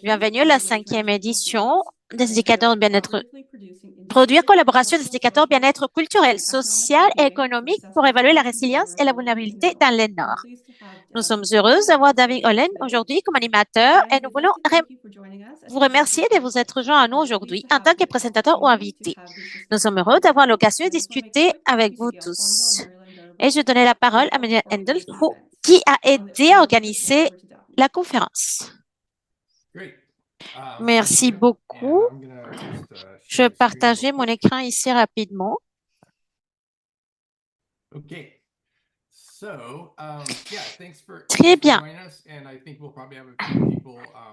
Bienvenue à la cinquième édition des indicateurs de bien-être, produire collaboration des indicateurs de bien-être culturel, social et économique pour évaluer la résilience et la vulnérabilité dans le Nord. Nous sommes heureux d'avoir David Hollen aujourd'hui comme animateur et nous voulons vous remercier de vous être joint à nous aujourd'hui en tant que présentateur ou invité. Nous sommes heureux d'avoir l'occasion de discuter avec vous tous. Et je donne la parole à Mme Endel, qui a aidé à organiser la conférence. Merci beaucoup. Je vais partager mon écran ici rapidement. Très bien.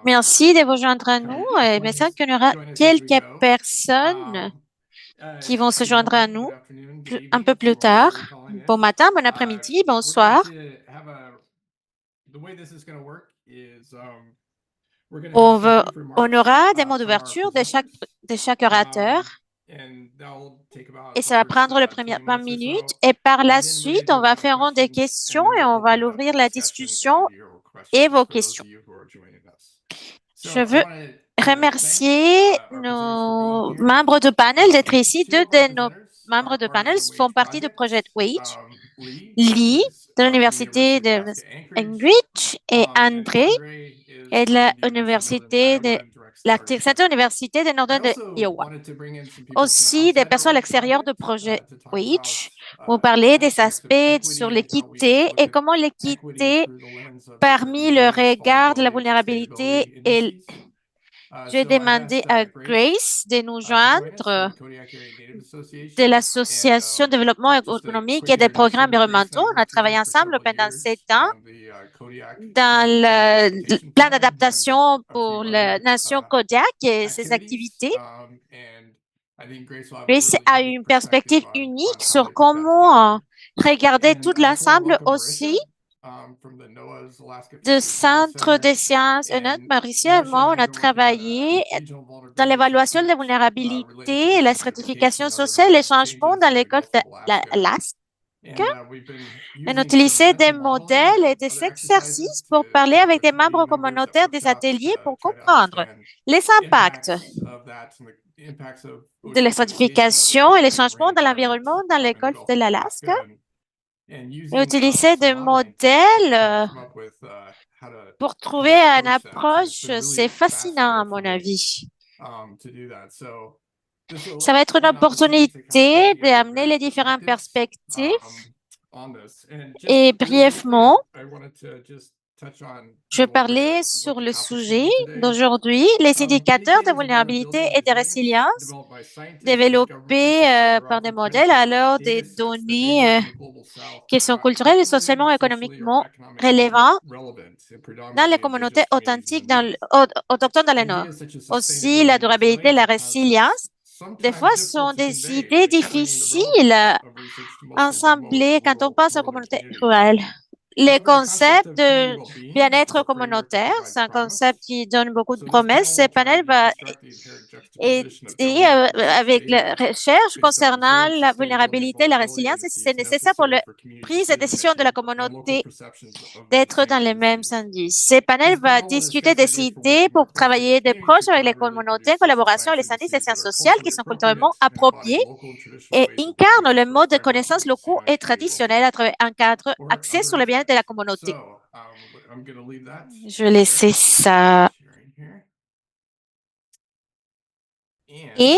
Merci de vous joindre à nous. Il me semble qu'il y aura quelques personnes qui vont se joindre à nous un peu plus tard. Bon matin, bon après-midi, bonsoir. On aura des mots d'ouverture de chaque orateur. Et ça va prendre les premières 20 minutes. Et par la suite, on va faire des questions et on va l'ouvrir la discussion et vos questions. Je veux remercier nos membres de panel d'être ici. Deux de nos membres de panel font partie du projet WAGE. Lee, de l'Université de Anchorage, et André, et de l'Université de cette université de Northern de Iowa. Aussi, des personnes à l'extérieur du projet WAGE vont parler des aspects sur l'équité et comment l'équité parmi le regard de la vulnérabilité. Et j'ai demandé à Grace de nous joindre de l'Association de développement économique et des programmes environnementaux. On a travaillé ensemble pendant 7 ans dans le plan d'adaptation pour la nation Kodiak et ses activités. Grace a une perspective unique sur comment regarder tout l'ensemble aussi du Centre des sciences UNED. Mauricia et moi, on a travaillé dans l'évaluation de la vulnérabilité, la stratification sociale et les changements dans l'école de l'Alaska. On a utilisé des modèles et des exercices pour parler avec des membres communautaires des ateliers pour comprendre les impacts de la stratification et les changements dans l'environnement dans le golfe de l'Alaska et utiliser des modèles pour trouver une approche. C'est fascinant à mon avis. Ça va être une opportunité d'amener les différentes perspectives. Et brièvement, je vais parler sur le sujet d'aujourd'hui, les indicateurs de vulnérabilité et de résilience développés par des modèles alors des données qui sont culturelles et socialement et économiquement relevantes dans les communautés authentiques autochtones dans le Nord. Aussi, la durabilité et la résilience, des fois, sont des idées difficiles à assembler quand on pense aux communautés rurales. Les concepts de bien-être communautaire, c'est un concept qui donne beaucoup de promesses. Ce panel va aider avec la recherche concernant la vulnérabilité et la résilience et si c'est nécessaire pour la prise de décision de la communauté d'être dans les mêmes indices. Ce panel va discuter des idées pour travailler des projets avec les communautés en collaboration avec les indices des sciences sociales qui sont culturellement appropriés et incarnent le mode de connaissances locaux et traditionnels à travers un cadre axé sur le bien-être de la communauté. Je vais laisser ça. Et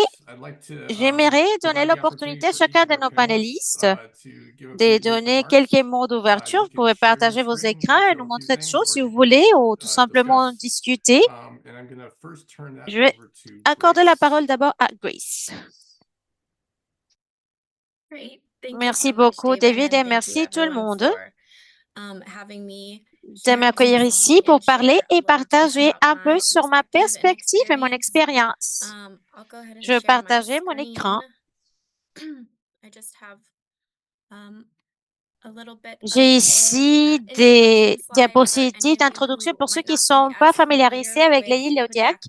j'aimerais donner l'opportunité à chacun de nos panélistes de donner quelques mots d'ouverture. Vous pouvez partager vos écrans et nous montrer des choses si vous voulez ou tout simplement discuter. Je vais accorder la parole d'abord à Grace. Merci beaucoup, David, et merci tout le monde de m'accueillir ici pour parler et partager un peu sur ma perspective et mon expérience. Je vais partager mon écran. J'ai ici des diapositives d'introduction pour ceux qui ne sont pas familiarisés avec l'île Kodiak,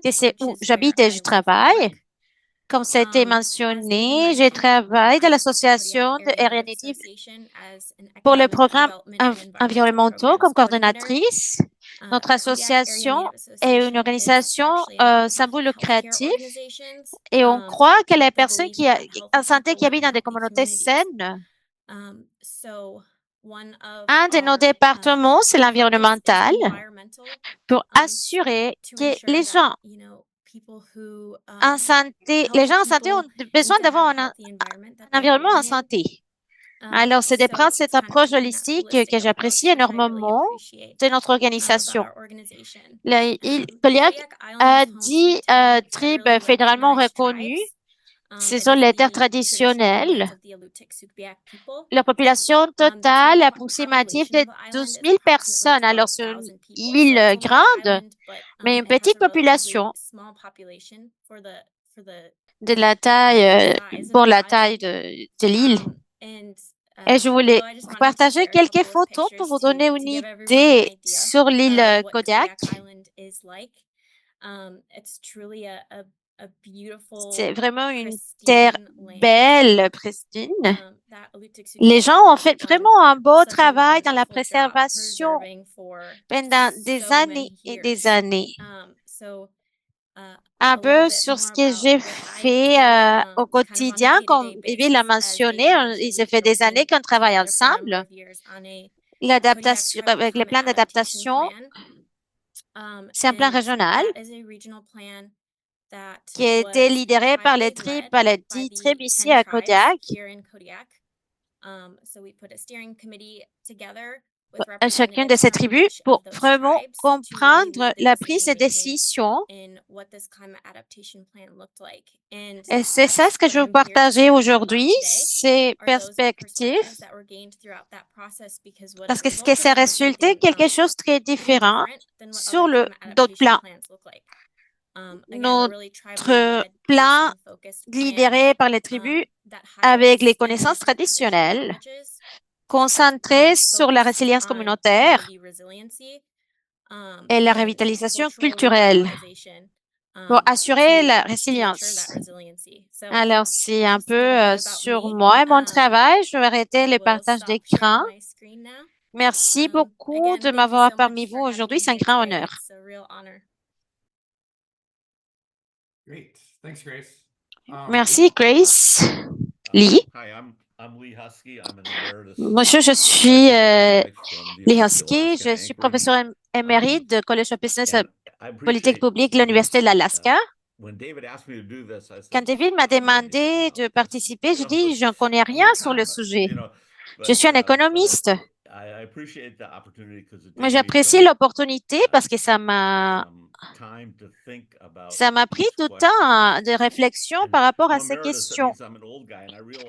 que c'est où j'habite et je travaille. Comme ça a été mentionné, je travaille dans l'association de Arianity pour les programmes environnementaux comme coordonnatrice. Notre association est une organisation sans but lucratif et on croit que les personnes en santé qui habitent dans des communautés saines, un de nos départements, c'est l'environnemental pour assurer que les gens en santé ont besoin d'avoir un environnement en santé. Alors, c'est cette approche holistique que j'apprécie énormément de notre organisation. Kodiak a 10 tribus fédéralement reconnues. Ce sont les terres traditionnelles. La population totale approximative de 12 000 personnes. Alors, c'est une île grande, mais une petite population de la taille, pour la taille de l'île. Et je voulais vous partager quelques photos pour vous donner une idée sur l'île Kodiak. C'est vraiment une terre belle, pristine. Les gens ont fait vraiment un beau travail dans la préservation pendant des années et des années. Un peu sur ce que j'ai fait au quotidien, comme Evie l'a mentionné, il s'est fait des années qu'on travaille ensemble. L'adaptation, avec les plans d'adaptation, c'est un plan régional qui a été lidéré par les 10 tribus ici à Kodiak. Chacune de ces tribus pour vraiment comprendre la prise de décision. Et c'est ça ce que je veux partager aujourd'hui, ces perspectives, parce que ça résulté quelque chose de très différent sur d'autres plans. Notre plan lidéré par les tribus avec les connaissances traditionnelles, concentré sur la résilience communautaire et la revitalisation culturelle pour assurer la résilience. Alors, c'est un peu sur moi et mon travail. Je vais arrêter le partage d'écran. Merci beaucoup de m'avoir parmi vous aujourd'hui. C'est un grand honneur. Merci, Grace. Lee. Monsieur, je suis Lee Husky. Je suis professeur émérite de College of Business Politique publique de l'Université de l'Alaska. Quand David m'a demandé de participer, je dis, je ne connais rien sur le sujet. Je suis un économiste. Mais j'apprécie l'opportunité parce que ça m'a pris du temps de réflexion par rapport à ces questions.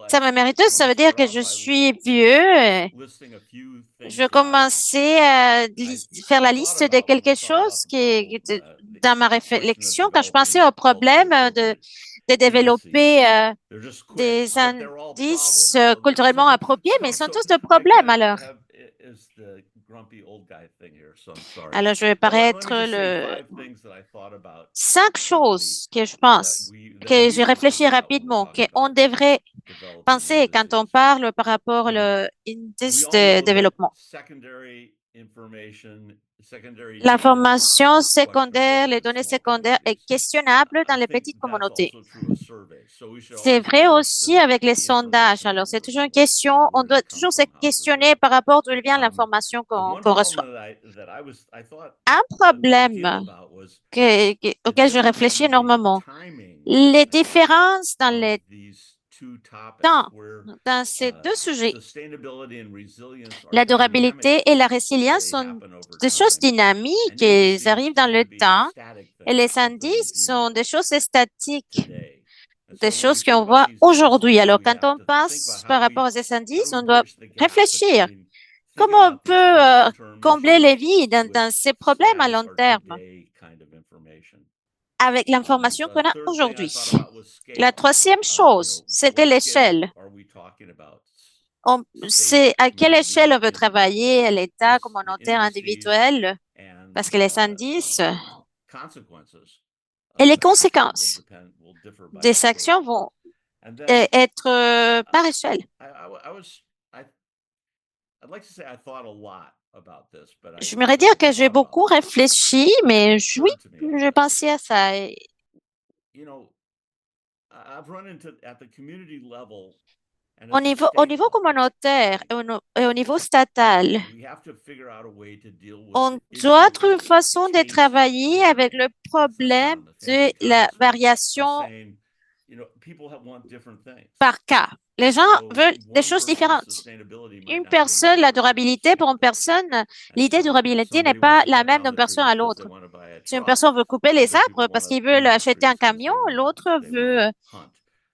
Ça m'a mérité, ça veut dire que je suis vieux. Je commençais à faire la liste de quelque chose dans ma réflexion quand je pensais au problème de développer des indices culturellement appropriés, mais ils sont tous de problèmes alors. Alors, je vais paraître 5 choses que je pense, que j'ai réfléchi rapidement, qu'on devrait penser quand on parle par rapport à l'indice de développement. L'information secondaire, les données secondaires est questionnable dans les petites communautés. C'est vrai aussi avec les sondages. Alors, c'est toujours une question, on doit toujours se questionner par rapport d'où vient l'information qu'on reçoit. Un problème auquel je réfléchis énormément, les différences dans les temps dans ces deux sujets. La durabilité et la résilience sont des choses dynamiques et elles arrivent dans le temps. Et les indices sont des choses statiques, des choses qu'on voit aujourd'hui. Alors, quand on pense par rapport à ces indices, on doit réfléchir. Comment on peut combler les vides dans ces problèmes à long terme avec l'information qu'on a aujourd'hui? La troisième chose, c'était l'échelle. C'est à quelle échelle on veut travailler, à l'État, communautaire, individuel, parce que les indices et les conséquences des actions vont être par échelle. J'aimerais dire que j'ai beaucoup réfléchi, mais oui, je pensais à ça. Au niveau communautaire et au niveau statal, on doit trouver une façon de travailler avec le problème de la variation par cas. Les gens veulent des choses différentes. Une personne, la durabilité, pour une personne, l'idée de durabilité n'est pas la même d'une personne à l'autre. Si une personne veut couper les arbres parce qu'il veut acheter un camion, l'autre veut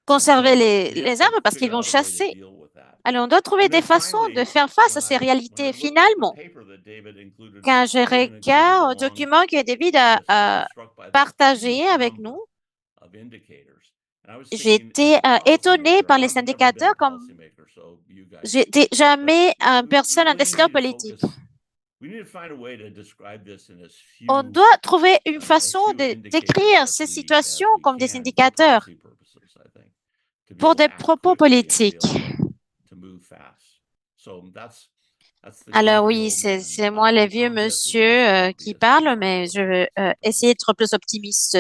conserver les arbres parce qu'ils vont chasser. Alors, on doit trouver des façons de faire face à ces réalités. Finalement, quand je regarde un document que David a partagé avec nous, j'ai été étonnée par les indicateurs comme j'étais jamais une personne, un décideur politique. On doit trouver une façon de décrire ces situations comme des indicateurs pour des propos politiques. Alors oui, c'est moi le vieux monsieur qui parle, mais je vais essayer d'être plus optimiste.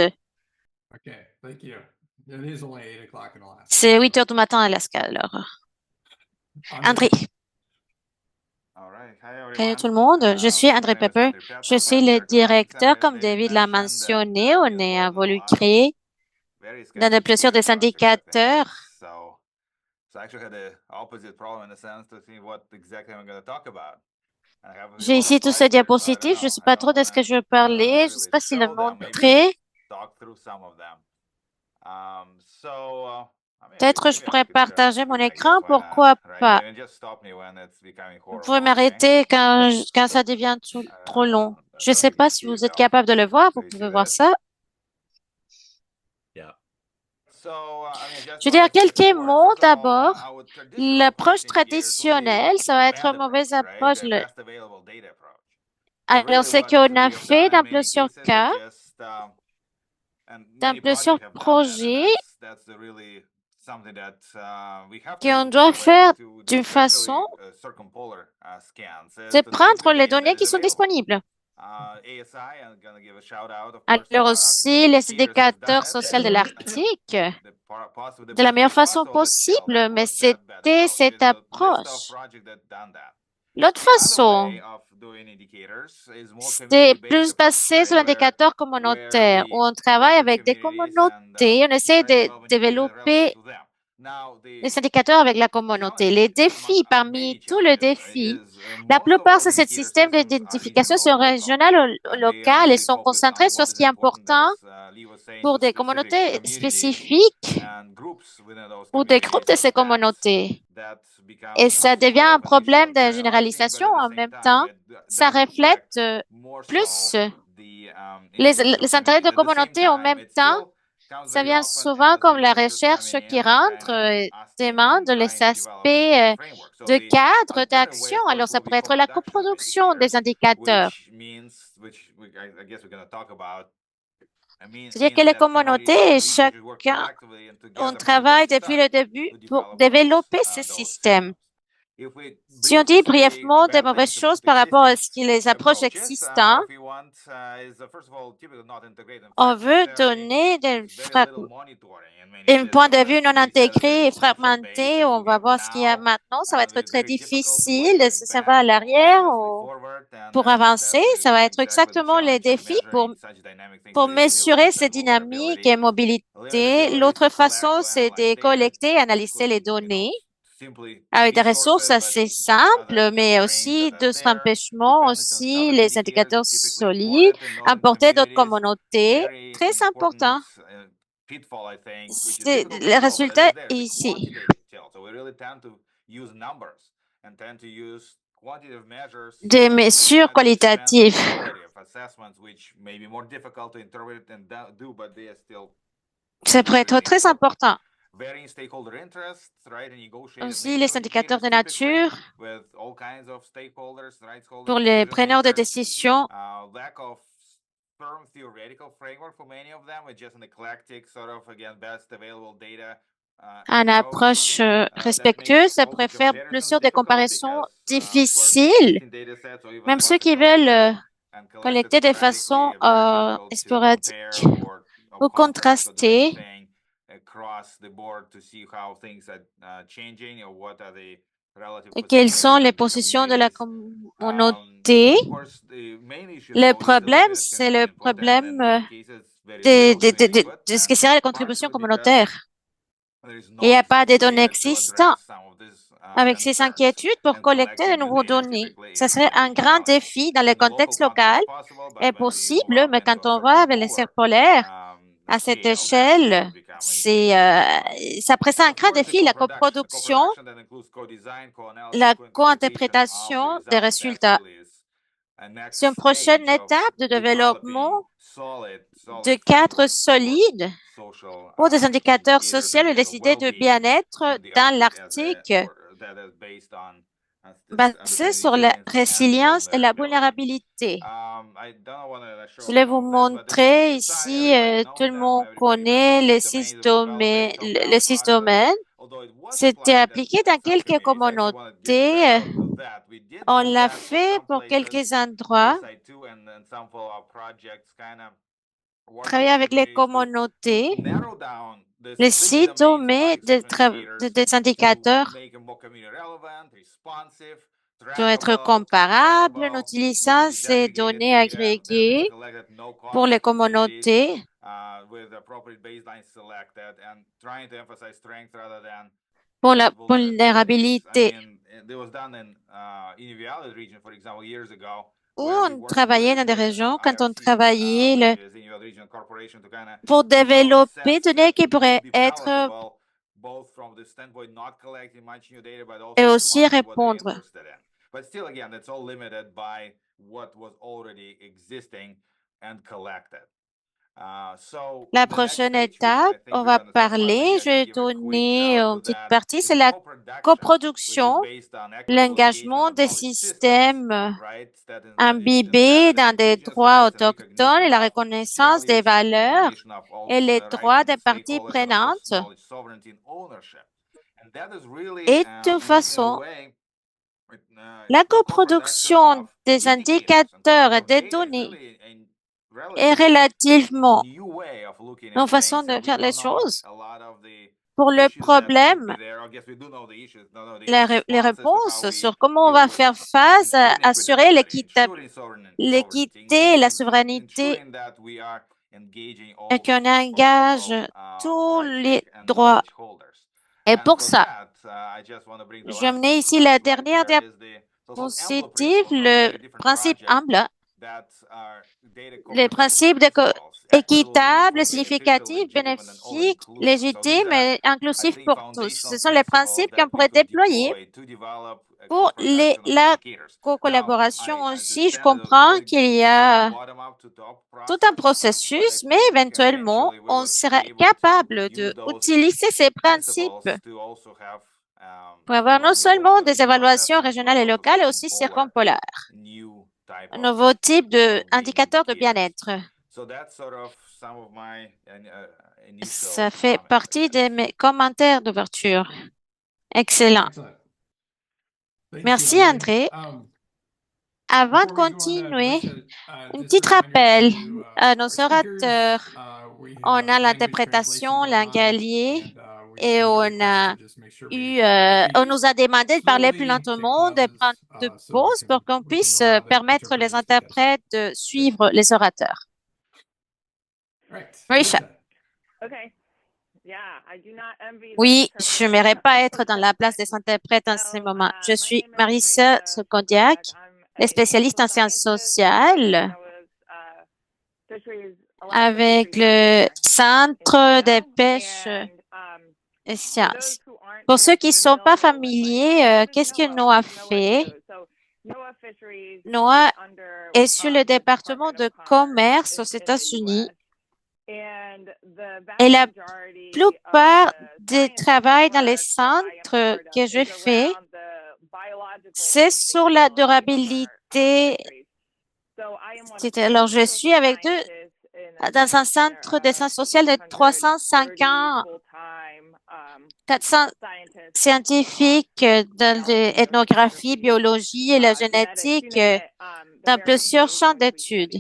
C'est 8 heures du matin à Alaska, alors. André. Salut tout le monde, je suis André Pepper. Je suis le directeur, comme David l'a mentionné. On a voulu créer dans le plusieurs des indicateurs. J'ai ici tous ces diapositives. Je ne sais pas trop de ce que je veux parler. Je ne sais pas s'il le montrer. Peut-être je pourrais partager mon écran, pourquoi pas. Vous pouvez m'arrêter quand ça devient trop long. Je ne sais pas si vous êtes capable de le voir, vous pouvez voir ça. Je veux dire quelques mots d'abord. L'approche traditionnelle, ça va être une mauvaise approche. Alors, ce qu'on a fait dans plusieurs cas, dans plusieurs projets, qu'on doit faire d'une façon, c'est prendre les données qui sont disponibles. Alors aussi, les indicateurs sociaux de l'Arctique, de la meilleure façon possible, mais c'était cette approche. L'autre façon, c'est plus basé sur l'indicateur communautaire, où on travaille avec des communautés, on essaie de développer les indicateurs avec la communauté. Les défis, parmi tous les défis, la plupart de ces systèmes d'identification sont régionaux ou locaux et sont concentrés sur ce qui est important pour des communautés spécifiques ou des groupes de ces communautés. Et ça devient un problème de généralisation en même temps. Ça reflète plus les intérêts de communauté en même temps. Ça vient souvent comme la recherche qui rentre demande les aspects de cadre d'action. Alors, ça pourrait être la coproduction des indicateurs. C'est-à-dire que les communautés, chacun, on travaille depuis le début pour développer ce système. Si on dit brièvement des mauvaises choses par rapport à les approches existantes, on veut donner un point de vue non intégré et fragmenté. On va voir ce qu'il y a maintenant. Ça va être très difficile. Ça va à l'arrière pour avancer. Ça va être exactement les défis pour mesurer ces dynamiques et mobilité. L'autre façon, c'est de collecter et analyser les données avec des ressources assez simples, mais aussi d'autres empêchements, aussi les indicateurs solides, importer d'autres communautés, très important. Le résultat est ici. Des mesures qualitatives. Ça pourrait être très important. Aussi, les indicateurs de nature pour les preneurs de décision. Une approche respectueuse pourrait faire plusieurs des comparaisons difficiles. Même ceux qui veulent collecter de façon sporadique ou contrastée. Et quelles sont les positions de la communauté? Le problème, c'est le problème de ce que serait la contribution communautaire. Il n'y a pas de données existantes. Avec ces inquiétudes pour collecter de nouveaux données, ce serait un grand défi dans le contexte local et possible, mais quand on va avec les cerfs polaires à cette échelle, ça présente un grand défi, la coproduction, la co-interprétation des résultats. C'est une prochaine étape de développement de cadres solides pour des indicateurs sociaux et des idées de bien-être dans l'Arctique basés sur la résilience et la vulnérabilité. Je vais vous montrer ici, tout le monde connaît les six domaines. C'était appliqué dans quelques communautés. On l'a fait pour quelques endroits. Travailler avec les communautés. Les sites met des indicateurs doivent être comparables en utilisant ces données agrégées pour les communautés. Pour la vulnérabilité. Où on travaillait dans des régions, quand on travaillait pour développer des données qui pourraient être et aussi répondre. La prochaine étape, on va parler, je vais donner une petite partie, c'est la coproduction, l'engagement des systèmes imbibés dans des droits autochtones et la reconnaissance des valeurs et les droits des parties prenantes. Et de toute façon, la coproduction des indicateurs et des données est relativement une façon de faire les choses. Pour le problème, les réponses sur comment on va faire face à assurer l'équité et la souveraineté et qu'on engage tous les droits. Et pour ça, j'ai amené ici la dernière diapositive, le principe humble, les principes équitables, significatifs, bénéfiques, légitimes et inclusifs pour tous. Ce sont les principes qu'on pourrait déployer pour la collaboration aussi. Je comprends qu'il y a tout un processus, mais éventuellement, on sera capable d'utiliser ces principes pour avoir non seulement des évaluations régionales et locales, mais aussi circumpolaires. Un nouveau type d'indicateur de bien-être. Ça fait partie de mes commentaires d'ouverture. Excellent. Merci, André. Avant de continuer, un petit rappel à nos orateurs. On a l'interprétation langalier et on nous a demandé de parler plus lentement, de prendre de pauses pour qu'on puisse permettre les interprètes de suivre les orateurs. Marisha. Oui, je n'aimerais pas être dans la place des interprètes en ce moment. Je suis Marissa Sokondiak, spécialiste en sciences sociales avec le Centre de pêche et sciences. Pour ceux qui ne sont pas familiers, qu'est-ce que NOAA fait? NOAA est sur le département de commerce aux États-Unis et la plupart des travaux dans les centres que je fais, c'est sur la durabilité. Alors, je suis avec dans un centre de sciences sociales de 305 ans 400 scientifiques dans l'ethnographie, biologie et la génétique dans plusieurs champs d'études.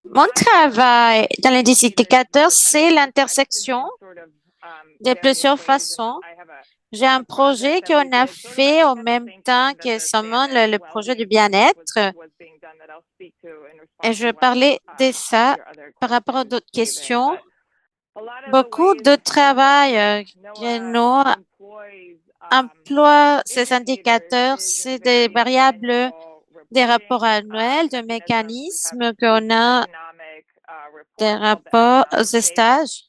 Mon travail dans les indicateurs, c'est l'intersection de plusieurs façons. J'ai un projet qu'on a fait en même temps que seulement le projet du bien-être. Et je vais parler de ça par rapport à d'autres questions. Beaucoup de travail que nous emploie ces indicateurs, c'est des variables, des rapports annuels, de mécanismes qu'on a, des rapports aux stages,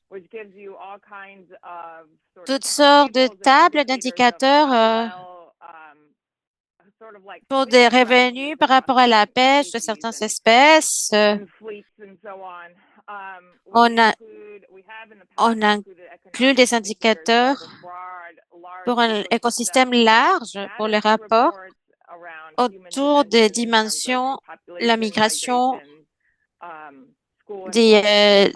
toutes sortes de tables d'indicateurs pour des revenus par rapport à la pêche de certaines espèces. On a, on inclut des indicateurs pour un écosystème large pour les rapports autour des dimensions, la migration, des,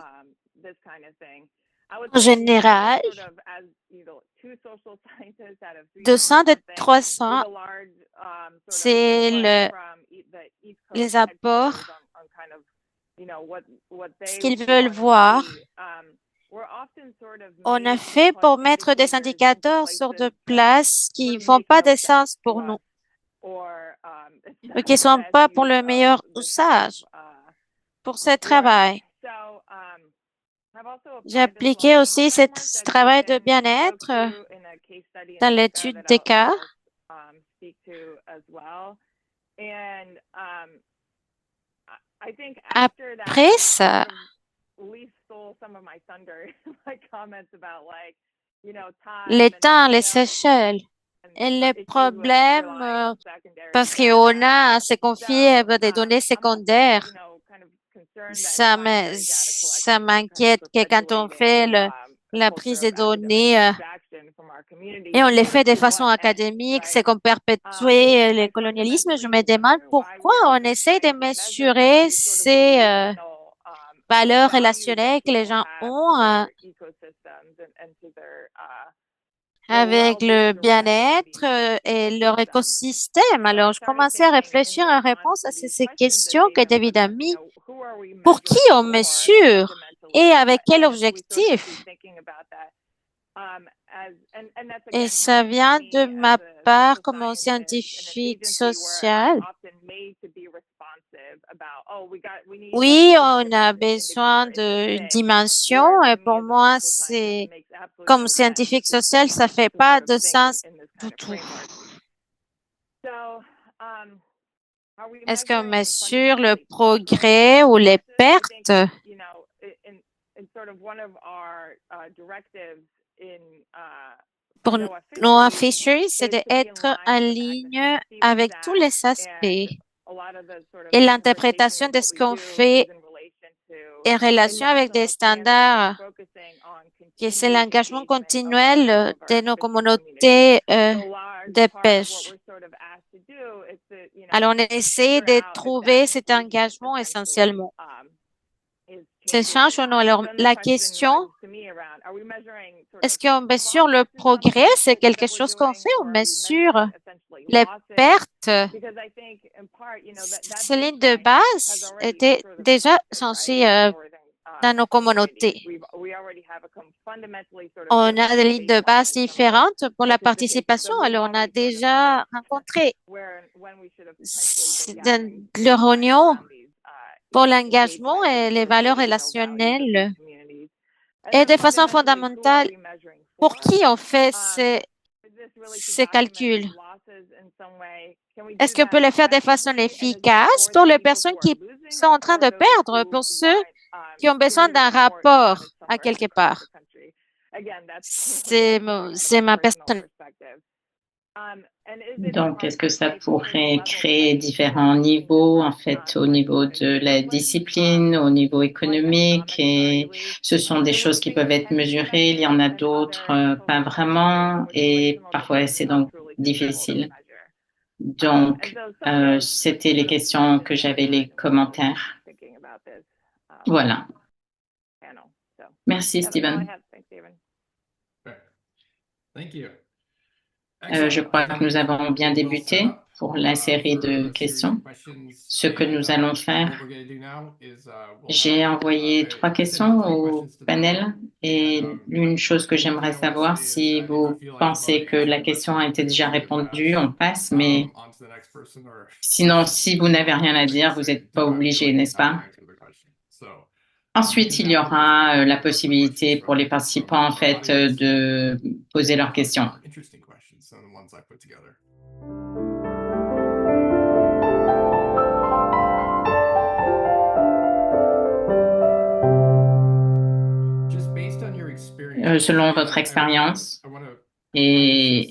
en général, 200 de 300, c'est les apports, ce qu'ils veulent voir. On a fait pour mettre des indicateurs sur de places qui ne font pas de sens pour nous, ou qui ne sont pas pour le meilleur usage pour ce travail. J'ai appliqué aussi ce travail de bien-être dans l'étude des cas. Après ça, les temps, les Seychelles et les problèmes, parce qu'on a à se confier à des données secondaires. Ça m'inquiète que quand on fait la prise de données et on les fait de façon académique, c'est qu'on perpétue le colonialisme. Je me demande pourquoi on essaie de mesurer ces valeurs relationnelles que les gens ont avec le bien-être et leur écosystème. Alors, je commençais à réfléchir en réponse à ces questions que David a mis. Pour qui on mesure et avec quel objectif? Et ça vient de ma part comme scientifique social. Oui, on a besoin d'une dimension et pour moi, c'est comme scientifique social, ça fait pas de sens du tout. Est-ce qu'on mesure le progrès ou les pertes? Pour NOAA Fisheries, c'est d'être en ligne avec tous les aspects et l'interprétation de ce qu'on fait en relation avec des standards, que c'est l'engagement continuel de nos communautés de pêche. Alors, on essaie de trouver cet engagement essentiellement. Ça change ou non? Alors, la question, est-ce qu'on mesure le progrès? C'est quelque chose qu'on fait, on mesure les pertes. Ces lignes de base étaient déjà censées dans nos communautés. On a des lignes de base différentes pour la participation. Alors, on a déjà rencontré dans le réunion pour l'engagement et les valeurs relationnelles. Et de façon fondamentale, pour qui on fait ces calculs? Est-ce qu'on peut les faire de façon efficace pour les personnes qui sont en train de perdre, pour ceux qui ont besoin d'un rapport à quelque part? C'est ma personne. Donc, est-ce que ça pourrait créer différents niveaux, en fait, au niveau de la discipline, au niveau économique, et ce sont des choses qui peuvent être mesurées, il y en a d'autres, pas vraiment, et parfois c'est donc difficile. Donc, c'était les questions que j'avais, les commentaires. Voilà. Merci, Steven. Je crois que nous avons bien débuté pour la série de questions. Ce que nous allons faire, j'ai envoyé 3 questions au panel et une chose que j'aimerais savoir, si vous pensez que la question a été déjà répondue, on passe, mais sinon, si vous n'avez rien à dire, vous n'êtes pas obligé, n'est-ce pas? Ensuite, il y aura la possibilité pour les participants, en fait, de poser leurs questions. Selon votre expérience. Et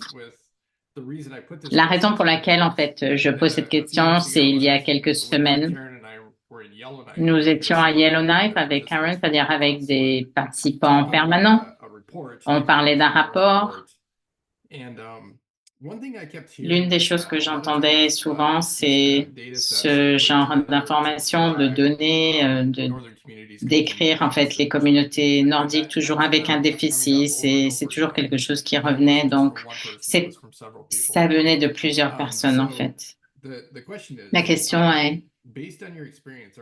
la raison pour laquelle, en fait, je pose cette question, c'est il y a quelques semaines, nous étions à Yellowknife avec Karen, c'est-à-dire avec des participants permanents. On parlait d'un rapport. L'une des choses que j'entendais souvent, c'est ce genre d'informations, de données, d'écrire en fait les communautés nordiques toujours avec un déficit. C'est toujours quelque chose qui revenait. Donc, ça venait de plusieurs personnes en fait. La question est,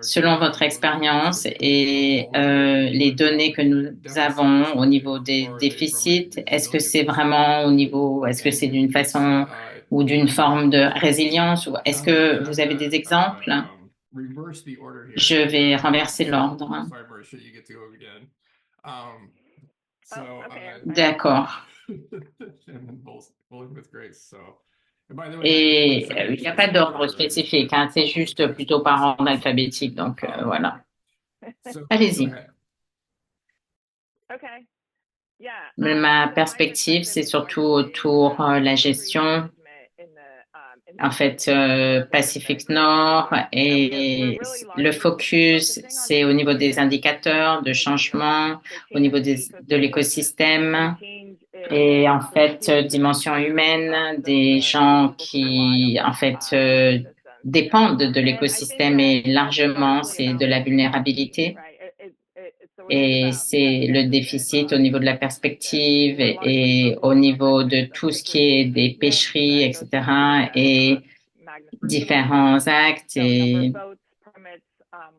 selon votre expérience et les données que nous avons au niveau des déficits, est-ce que c'est vraiment au niveau, est-ce que c'est d'une façon ou d'une forme de résilience ou est-ce que vous avez des exemples? Je vais renverser l'ordre. D'accord. Et il n'y a pas d'ordre spécifique, hein, c'est juste plutôt par ordre alphabétique, donc voilà. Allez-y. Ma perspective, c'est surtout autour la gestion, en fait, Pacifique Nord, et le focus, c'est au niveau des indicateurs de changement, au niveau de l'écosystème, et en fait, dimension humaine, des gens qui, en fait, dépendent de l'écosystème et largement, c'est de la vulnérabilité. Et c'est le déficit au niveau de la perspective et au niveau de tout ce qui est des pêcheries, etc. et différents actes. Et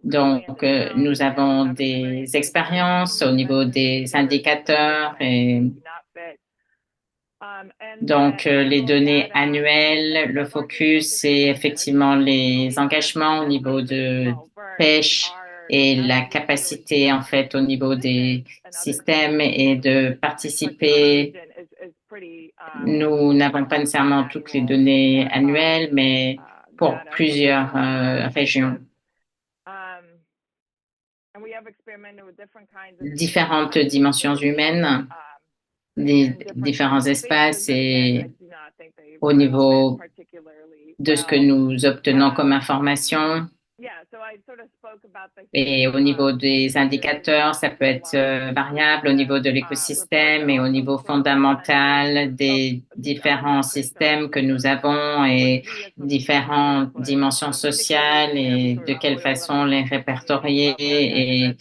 donc, nous avons des expériences au niveau des indicateurs et donc les données annuelles, le focus, c'est effectivement les engagements au niveau de pêche et la capacité en fait au niveau des systèmes et de participer. Nous n'avons pas nécessairement toutes les données annuelles, mais pour plusieurs régions. Différentes dimensions humaines, des différents espaces et au niveau de ce que nous obtenons comme information. Et au niveau des indicateurs, ça peut être variable au niveau de l'écosystème et au niveau fondamental des différents systèmes que nous avons et différentes dimensions sociales et de quelle façon les répertorier et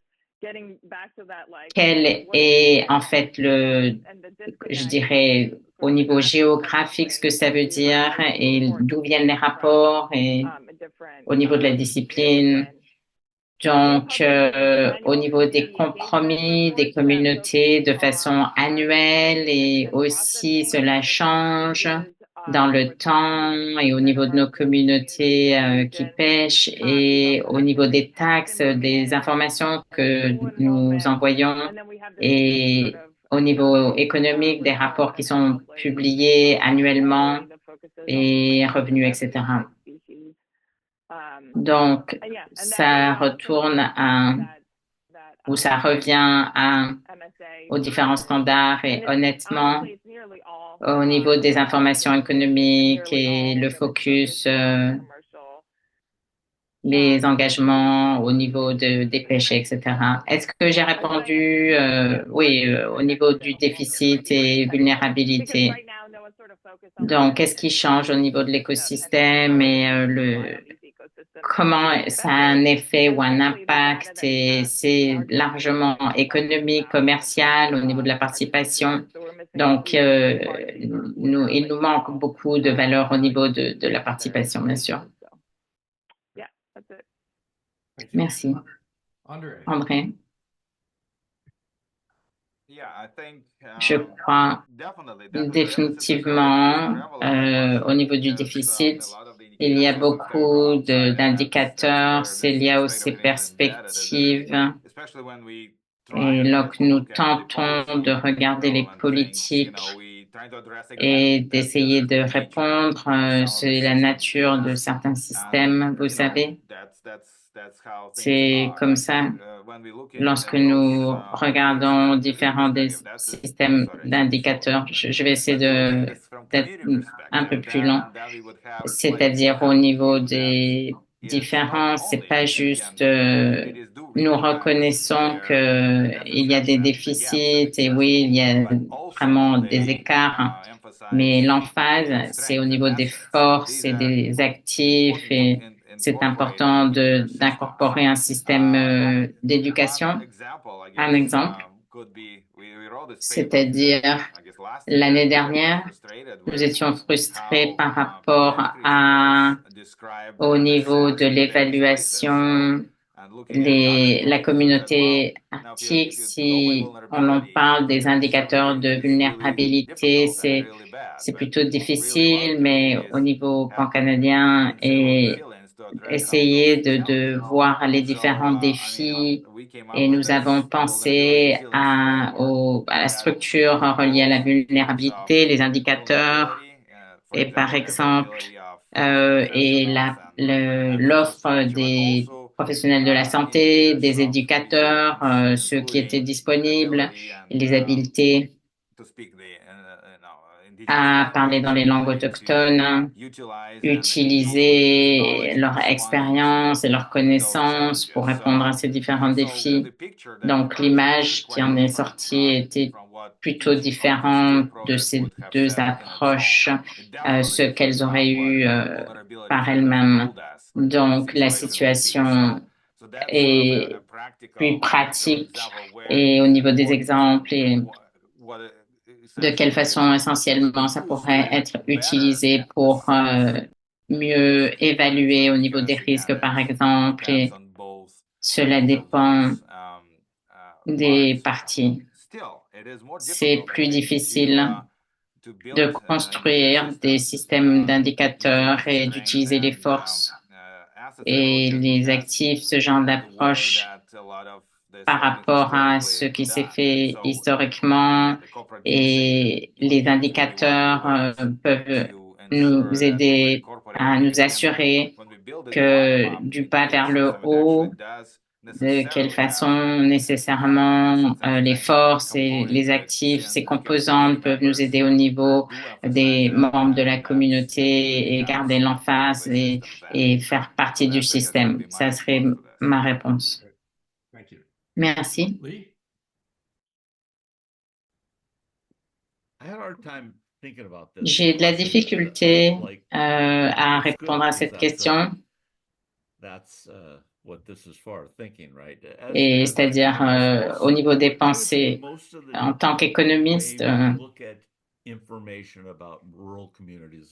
quel est en fait je dirais, au niveau géographique, ce que ça veut dire et d'où viennent les rapports et au niveau de la discipline. Donc, au niveau des compromis, des communautés de façon annuelle et aussi cela change dans le temps et au niveau de nos communautés qui pêchent et au niveau des taxes, des informations que nous envoyons et au niveau économique, des rapports qui sont publiés annuellement et revenus, etc. Donc, ça retourne ou ça revient aux différents standards et honnêtement, au niveau des informations économiques et le focus, les engagements au niveau des pêches, etc. Est-ce que j'ai répondu? Oui, au niveau du déficit et vulnérabilité. Donc, qu'est-ce qui change au niveau de l'écosystème et comment ça a un effet ou un impact et c'est largement économique, commercial au niveau de la participation. Donc, il nous manque beaucoup de valeur au niveau de la participation, bien sûr. Merci. André, je crois définitivement au niveau du déficit, il y a beaucoup d'indicateurs, c'est lié aux ces perspectives. Et donc, nous tentons de regarder les politiques et d'essayer de répondre. C'est la nature de certains systèmes, vous savez. C'est comme ça. Lorsque nous regardons différents systèmes d'indicateurs, je vais essayer d'être un peu plus long. C'est-à-dire au niveau des différences, c'est pas juste nous reconnaissons que il y a des déficits et oui, il y a vraiment des écarts, mais l'emphase, c'est au niveau des forces et des actifs et c'est important d'incorporer un système d'éducation. Un exemple, c'est-à-dire l'année dernière, nous étions frustrés par rapport au niveau de l'évaluation, la communauté arctique, si on en parle des indicateurs de vulnérabilité, c'est plutôt difficile, mais au niveau pan-canadien et essayer de voir les différents défis et nous avons pensé à la structure reliée à la vulnérabilité, les indicateurs et par exemple et l'offre des professionnels de la santé, des éducateurs, ceux qui étaient disponibles, les habiletés à parler dans les langues autochtones, utiliser leur expérience et leurs connaissances pour répondre à ces différents défis. Donc, l'image qui en est sortie était plutôt différente de ces deux approches, ce qu'elles auraient eu par elles-mêmes. Donc, la situation est plus pratique et au niveau des exemples et de quelle façon essentiellement ça pourrait être utilisé pour mieux évaluer au niveau des risques, par exemple, et cela dépend des parties. C'est plus difficile de construire des systèmes d'indicateurs et d'utiliser les forces et les actifs, ce genre d'approche par rapport à ce qui s'est fait historiquement et les indicateurs peuvent nous aider à nous assurer que du bas vers le haut, de quelle façon nécessairement les forces et les actifs, ces composantes peuvent nous aider au niveau des membres de la communauté et garder l'emphase et faire partie du système. Ça serait ma réponse. Merci. J'ai de la difficulté à répondre à cette question. Et c'est-à-dire au niveau des pensées, en tant qu'économiste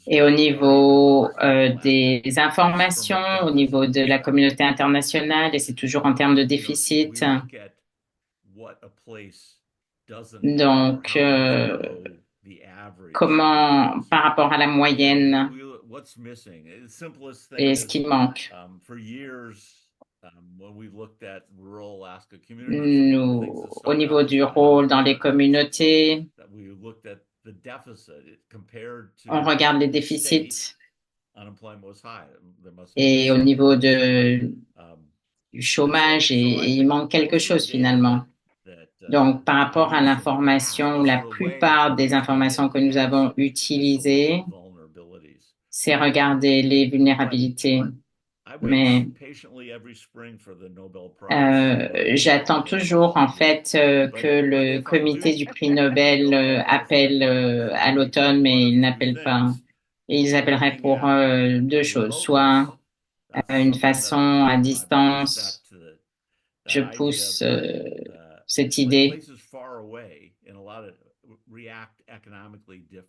et au niveau des informations, au niveau de la communauté internationale, et c'est toujours en termes de déficit. Donc, comment, par rapport à la moyenne, et ce qui manque. Nous, au niveau du rôle dans les communautés, on regarde les déficits et au niveau du chômage, et il manque quelque chose finalement. Donc, par rapport à l'information, la plupart des informations que nous avons utilisées, c'est regarder les vulnérabilités. Mais j'attends toujours en fait que le comité du prix Nobel appelle à l'automne, mais ils n'appellent pas. Et ils appelleraient pour deux choses. Soit une façon à distance, je pousse cette idée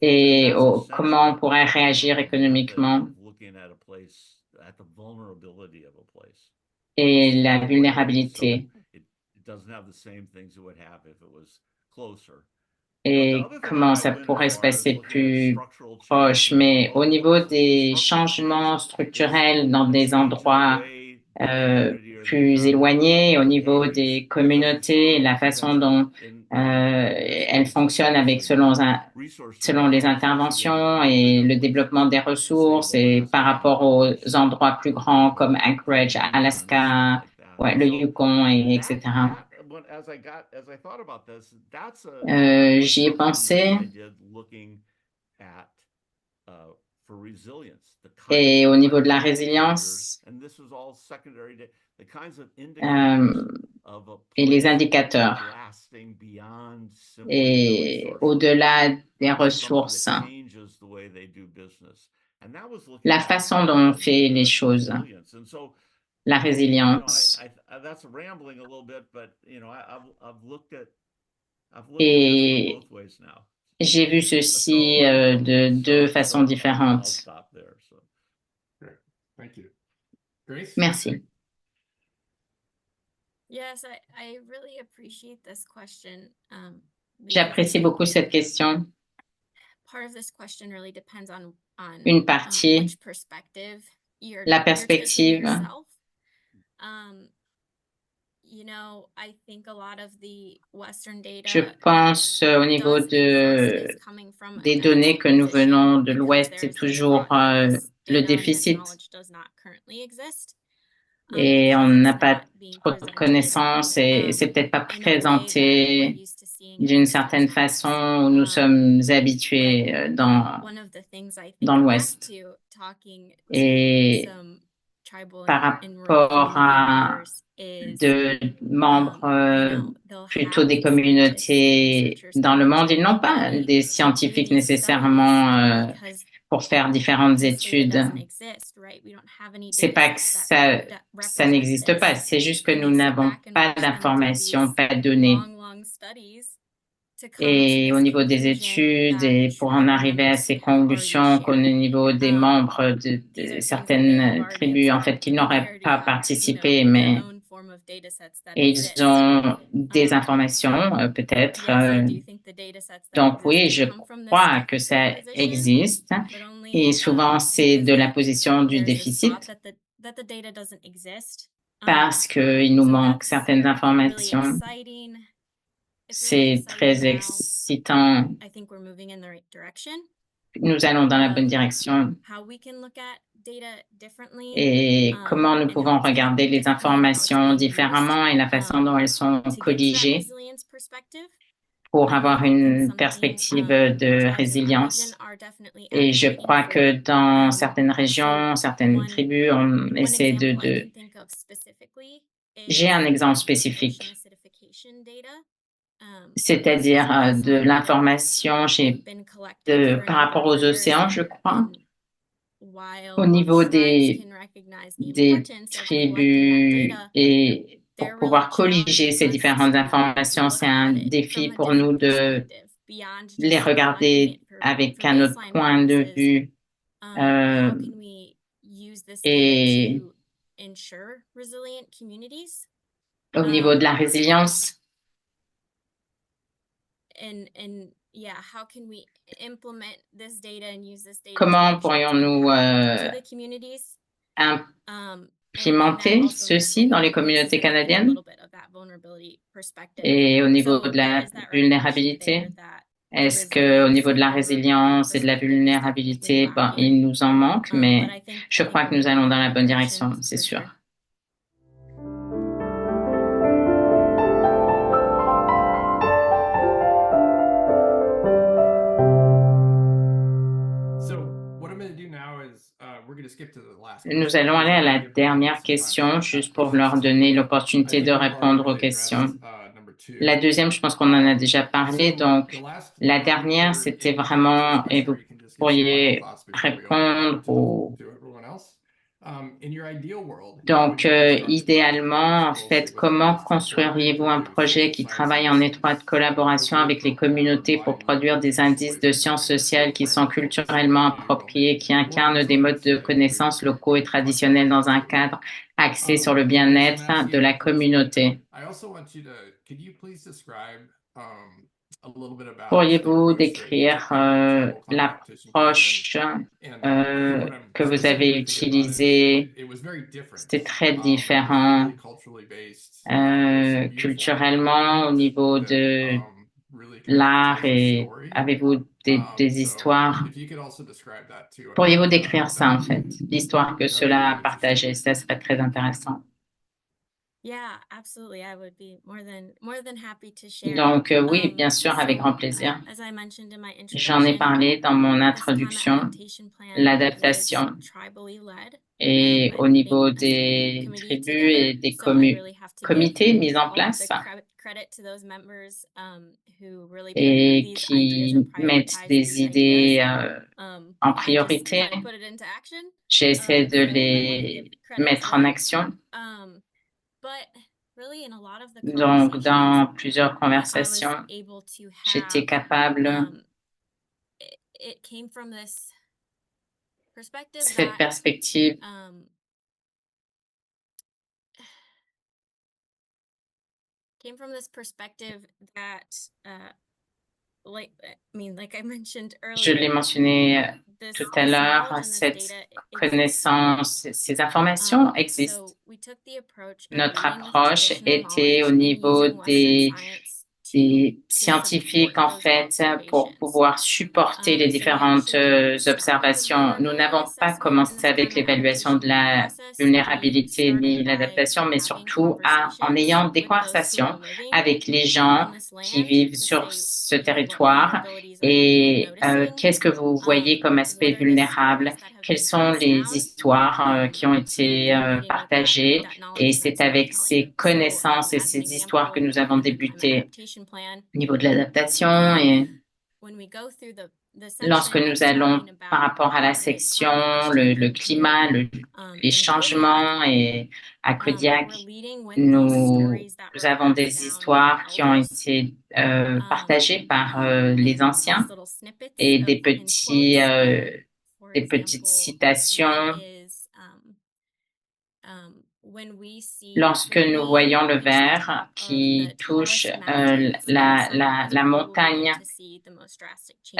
et comment on pourrait réagir économiquement et la vulnérabilité et comment ça pourrait se passer plus proche. Mais au niveau des changements structurels dans des endroits euh, plus éloignés, au niveau des communautés, la façon dont elles fonctionnent avec selon les interventions et le développement des ressources et par rapport aux endroits plus grands comme Anchorage, Alaska, ouais, le Yukon et etc. J'y ai pensé et au niveau de la résilience euh, et les indicateurs et au-delà des ressources, la façon dont on fait les choses, la résilience. Et j'ai vu ceci de deux façons différentes. Merci. J'apprécie beaucoup cette question. Une partie, la perspective. Je pense au niveau des données que nous venons de l'Ouest, c'est toujours le déficit et on n'a pas trop de connaissances et c'est peut-être pas présenté d'une certaine façon où nous sommes habitués dans l'Ouest. Et par rapport à de membres plutôt des communautés dans le monde, ils n'ont pas des scientifiques nécessairement pour faire différentes études. C'est pas que ça n'existe pas, c'est juste que nous n'avons pas d'informations, pas de données. Et au niveau des études, et pour en arriver à ces conclusions qu'au niveau des membres de certaines tribus, en fait, qui n'auraient pas participé, mais ils ont des informations, peut-être. Donc oui, je crois que ça existe. Et souvent, c'est de la position du déficit parce qu'il nous manque certaines informations. C'est très excitant. Nous allons dans la bonne direction. Et comment nous pouvons regarder les informations différemment et la façon dont elles sont colligées pour avoir une perspective de résilience. Et je crois que dans certaines régions, certaines tribus, on essaie J'ai un exemple spécifique, c'est-à-dire de l'information par rapport aux océans, je crois, au niveau des tribus et pour pouvoir colliger ces différentes informations, c'est un défi pour nous de les regarder avec un autre point de vue et au niveau de la résilience. Comment pourrions-nous implémenter ceci dans les communautés canadiennes? Et au niveau de la vulnérabilité, est-ce que au niveau de la résilience et de la vulnérabilité, bon, il nous en manque, mais je crois que nous allons dans la bonne direction, c'est sûr. Nous allons aller à la dernière question, juste pour leur donner l'opportunité de répondre aux questions. La deuxième, je pense qu'on en a déjà parlé. Donc, la dernière, c'était vraiment, et vous pourriez répondre Donc, idéalement, en fait, comment construiriez-vous un projet qui travaille en étroite collaboration avec les communautés pour produire des indices de sciences sociales qui sont culturellement appropriés, qui incarnent des modes de connaissances locaux et traditionnels dans un cadre axé sur le bien-être de la communauté? Pourriez-vous décrire l'approche que vous avez utilisée? C'était très différent culturellement au niveau de l'art et avez-vous des histoires? Pourriez-vous décrire ça en fait, l'histoire que cela a partagée? Ça serait très intéressant. Yeah, absolutely. I would be more than happy to share. Donc oui, bien sûr, avec grand plaisir. As I mentioned in my J'en ai introduction, parlé dans mon this TAMA introduction, adaptation plan is l'adaptation tribally led, et au putting niveau a state des committee tribus together. et des So I really have to give comités mis en all of the place credit to those members who really put et these ideas or qui mettent prioritize des these ideas. idées en I just priorité. kind of put it into action. J'essaie de So I want to give les credit to mettre en them. action. But really, in a lot of the Donc, conversations dans plusieurs that I was conversations, able to j'étais have, capable, it came from this perspective cette that perspective came from this perspective that, like I mentioned je l'ai earlier, mentionné tout à this l'heure, knowledge and this cette data exists. connaissance, ces informations existent. So we took the approach of Notre leading with approche traditional était au knowledge and niveau using Western science des to support scientifiques, en those fait, pour observations. pouvoir supporter les So we différentes actually started with a observations. Nous vulnerability n'avons pas assessment in commencé this avec TAMA l'évaluation de adaptation la process. We vulnérabilité ni started by l'adaptation, mais having surtout en conversations ayant des with those who are conversations living avec les gens on this qui land vivent to sur say, ce what territoire vulnerabilities are you et noticing? qu'est-ce que vous voyez comme aspect What are the vulnérable? stories that have Quelles been sont passed les down? histoires qui ont été And leading with partagées? that Et knowledge and that c'est avec storytelling. ces So, connaissances et as an ces histoires que example, nous avons in the TAMA débuté adaptation plan, au niveau de l'adaptation et when we go through the lorsque section nous that's allons talking par about rapport à la the section, climate history le in climat, Kodiak, les in Kodiak, changements et à Kodiak, we're leading with these nous stories that were avons passed des down from histoires qui ont elders, été partagées par les and anciens these little snippets et of in quotes. For des petites example, one citations. is Lorsque when nous we voyons le reach the verre top of qui the touche tallest mountains in the summer, that's la probably when montagne, to see the most drastic change.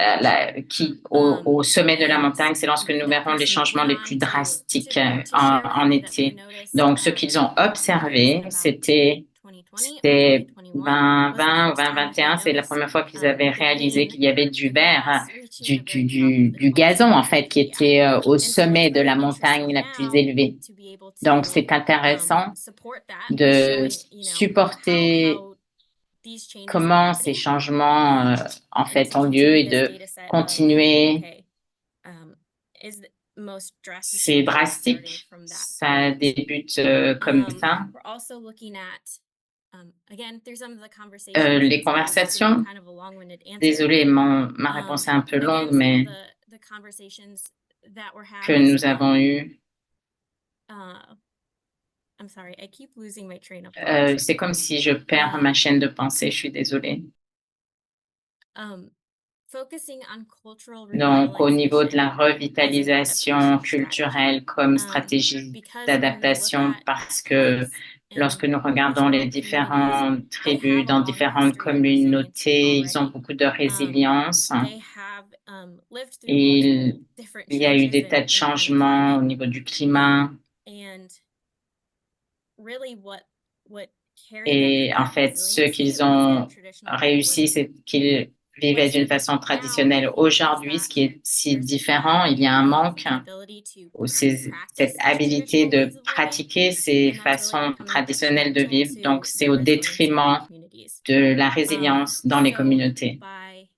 au sommet de la And montagne, c'est lorsque nous that verrons les person changements went les on plus drastiques to share with en me that they été. noticed Donc, ce qu'ils ont was it observé, about c'était 2020 or c'était 2021 was the 2020 ou first time that they 2021, c'est la noticed première fois qu'ils avaient the réalisé green qu'il y avait du vert, grass reaching the very top of the du tallest gazon en mountain in fait, qui Kodiak. était au And so it's sommet de really la montagne interesting la plus now élevée. to be able Donc, to c'est intéressant support that by de showing, supporter how these changes are comment ces happening. changements en And fait to ont lieu continue et this de data set of, continuer. okay, is the most drastic C'est changes starting drastique, from that ça point. débute comme ça. We're also looking at, again, through some of the conversations, Les and sorry, this is gonna be conversations, kind of a long-winded answer. désolée, ma réponse est un peu longue, Again, some mais of the conversations that we're que having. nous avons eues, I'm sorry, I keep losing my train of thought. c'est comme si je perds ma chaîne de pensée, je suis désolée. Focusing on cultural Donc, au niveau de la revitalization as an revitalisation adaptation culturelle comme stratégie because when we look d'adaptation, at parce que lorsque nous regardons les Aboriginal communities, différentes they tribus have a dans long différentes history of resilience communautés, ils ont already. beaucoup de résilience. They have lived through Et multiple different il y a eu changes des tas de in kind of changements au climate. niveau du climat. And really what carried them Et through en that fait, ce resiliency qu'ils was their ont traditional way of réussi, living. c'est qu'ils vivaient d'une façon Now, traditionnelle. I think, is Aujourd'hui, ce that qui est si there's a différent, gap il y a un of manque, the ability to ou cette practice these habilité traditional ways de of living, pratiquer ces and that's really façons becoming traditionnelles de detrimental vivre. Donc, to c'est the au resiliency of their détriment communities. de la résilience dans les So communautés. by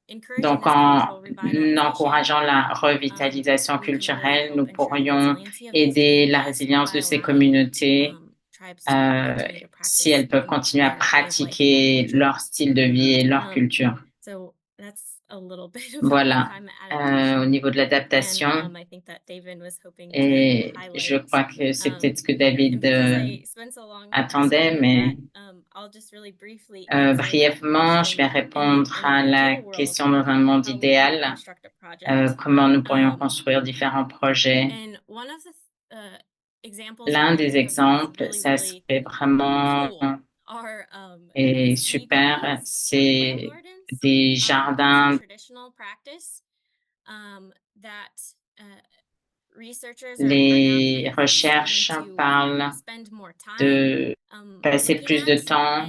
encouraging Donc, this en cultural revitalization, encourageant la revitalisation we can really culturelle, nous help ensure the pourrions resiliency of these aider la communities résilience by de ces allowing communautés tribes to continue to si practice elles peuvent continuer à their way of life and their pratiquer culture. leur style de vie et leur culture. So that's Voilà, au niveau de l'adaptation. Et je crois que c'est peut-être ce que David attendait, mais brièvement, je vais répondre à la question dans un monde idéal. Comment nous pourrions construire différents projets. L'un des exemples, ça serait vraiment et super, c'est des jardins. Les recherches parlent de passer plus de temps.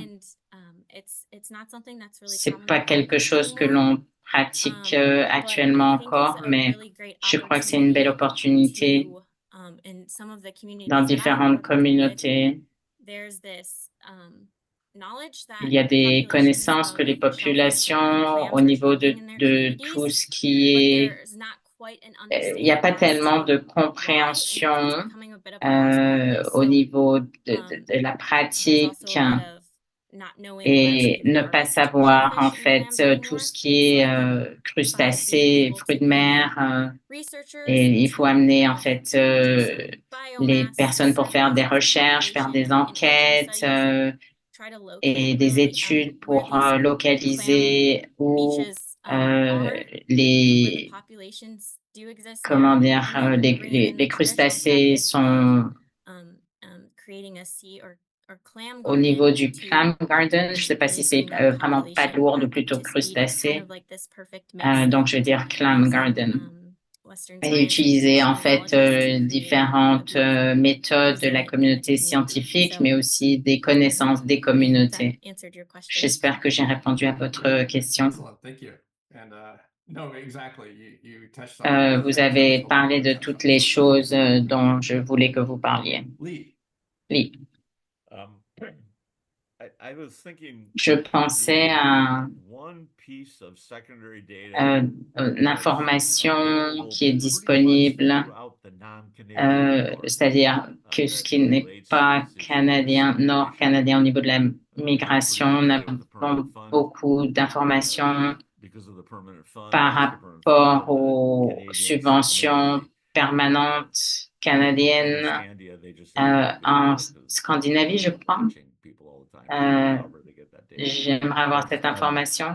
C'est pas quelque chose que l'on pratique actuellement encore, mais je crois que c'est une belle opportunité dans différentes communautés. Il y a des connaissances que les populations, au niveau de tout ce qui est, il n'y a pas tellement de compréhension au niveau de la pratique et ne pas savoir en fait tout ce qui est crustacés, fruits de mer. Et il faut amener en fait les personnes pour faire des recherches, faire des enquêtes et des études pour localiser où les comment dire les crustacés sont au niveau du clam garden. Je ne sais pas si c'est vraiment palourde ou plutôt crustacé. Donc je vais dire clam garden. Et utiliser en fait différentes méthodes de la communauté scientifique, mais aussi des connaissances des communautés. J'espère que j'ai répondu à votre question. Vous avez parlé de toutes les choses dont je voulais que vous parliez. Lee. Je pensais à l'information qui est disponible, c'est-à-dire que ce qui n'est pas canadien, nord-canadien au niveau de la migration, nous avons beaucoup d'informations par rapport aux subventions permanentes canadiennes en Scandinavie, je crois. J'aimerais avoir cette information.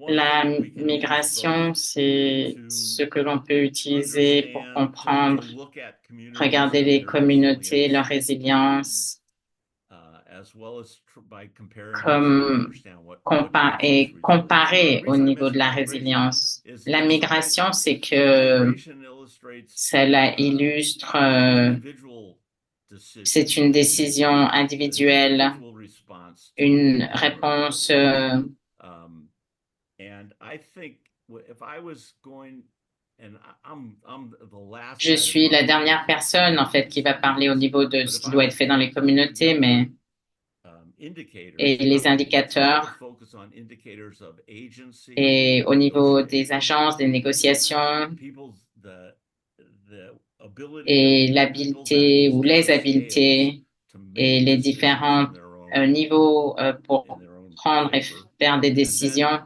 La migration, c'est ce que l'on peut utiliser pour comprendre, regarder les communautés, leur résilience, comme comparer au niveau de la résilience. La migration, c'est que cela illustre, c'est une décision individuelle, une réponse. Je suis la dernière personne, en fait, qui va parler au niveau de ce qui doit être fait dans les communautés, mais et les indicateurs et au niveau des agences, des négociations et l'habileté ou les habiletés et les différents niveaux pour prendre et faire des décisions.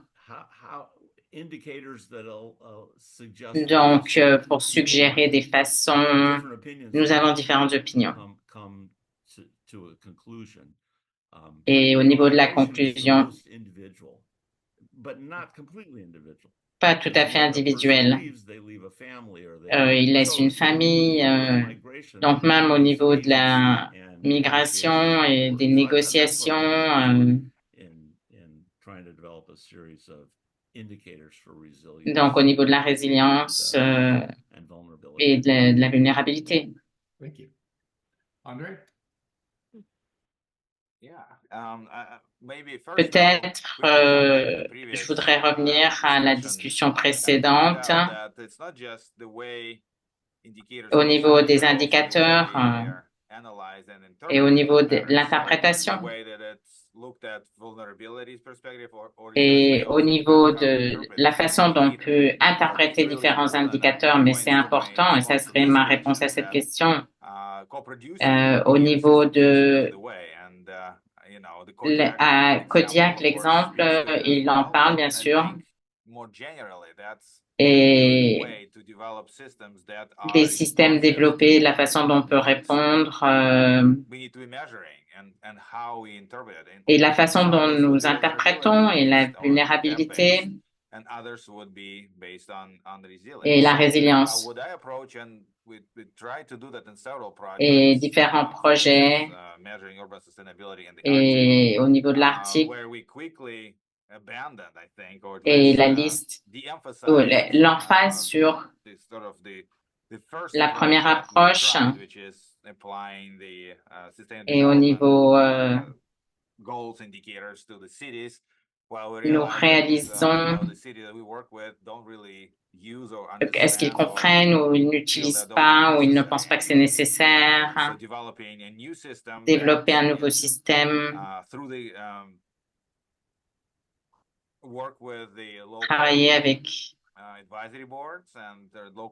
Donc, pour suggérer des façons, nous avons différentes opinions. Et au niveau de la conclusion, pas tout à fait individuel. Il laisse une famille. Donc, même au niveau de la migration et des négociations, donc au niveau de la résilience et de la vulnérabilité. Peut-être, je voudrais revenir à la discussion précédente au niveau des indicateurs et au niveau de l'interprétation. Et au niveau de la façon dont on peut interpréter différents indicateurs, mais c'est important, et ça serait ma réponse à cette question, au niveau de À Kodiak, l'exemple, il en parle bien sûr, et les systèmes développés, la façon dont on peut répondre, et la façon dont nous interprétons et la vulnérabilité et la résilience. Et différents projets et au niveau de l'Arctique et la liste, l'emphase sur la première approche et au niveau nous réalisons est-ce qu'ils comprennent ou ils n'utilisent pas ou ils ne pensent pas que c'est nécessaire. Développer un nouveau système, travailler avec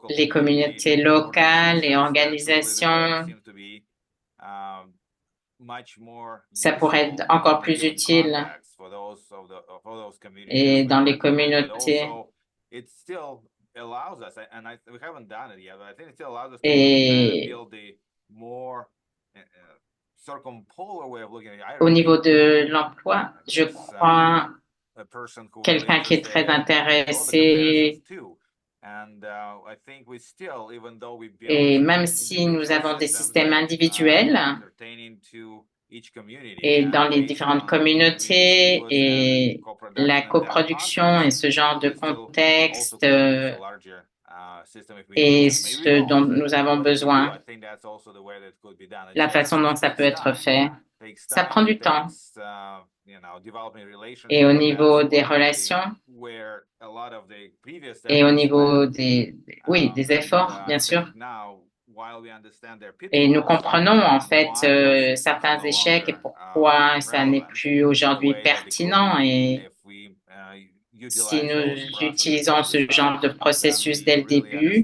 les communautés locales et organisations. Ça pourrait être encore plus utile et dans les communautés. Et au niveau de l'emploi, je crois quelqu'un qui est très intéressé. Et même si nous avons des systèmes individuels et dans les différentes communautés et la coproduction et ce genre de contexte et ce dont nous avons besoin, la façon dont ça peut être fait, ça prend du temps. Et au niveau des relations et au niveau des efforts, bien sûr. Et nous comprenons en fait certains échecs et pourquoi ça n'est plus aujourd'hui pertinent. Et si nous utilisons ce genre de processus dès le début,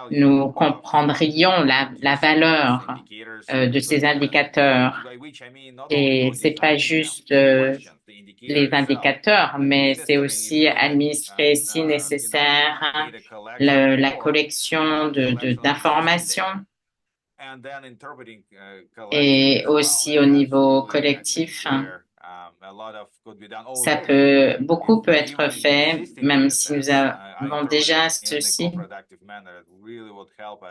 nous comprendrions la valeur de ces indicateurs. Et c'est pas juste les indicateurs, mais c'est aussi administrer si nécessaire la collection d'informations et aussi au niveau collectif. Beaucoup peut être fait, même si nous avons déjà ceci,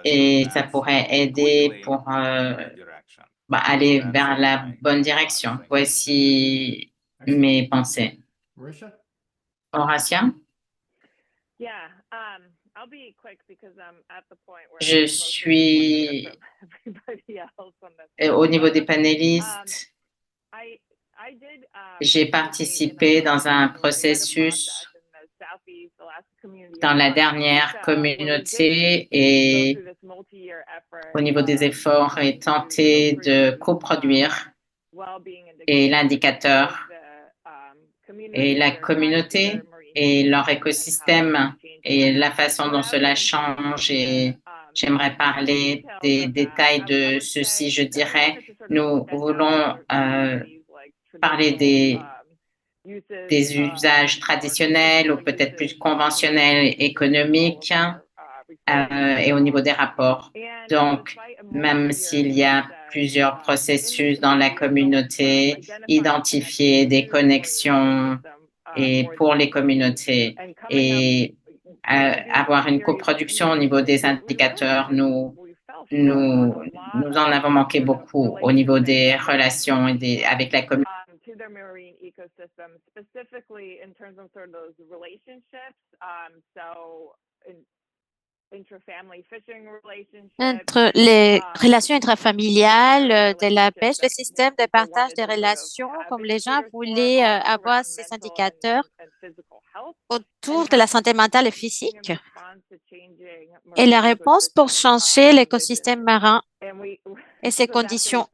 et ça pourrait aider pour aller vers la bonne direction. Voici mes pensées. Horatia? Je suis au niveau des panélistes. J'ai participé dans un processus dans la dernière communauté et au niveau des efforts et tenter de coproduire et l'indicateur et la communauté et leur écosystème et la façon dont cela change. Et j'aimerais parler des détails de ceci. Je dirais, nous voulons parler des usages traditionnels ou peut-être plus conventionnels économiques et au niveau des rapports. Donc, même s'il y a plusieurs processus dans la communauté, identifier des connexions et pour les communautés et avoir une coproduction au niveau des indicateurs, nous en avons manqué beaucoup au niveau des relations et avec la communauté. Entre les relations intrafamiliales de la pêche, le système de partage des relations, comme les gens voulaient avoir ces indicateurs autour de la santé mentale et physique, et la réponse pour changer l'écosystème marin et ses conditions,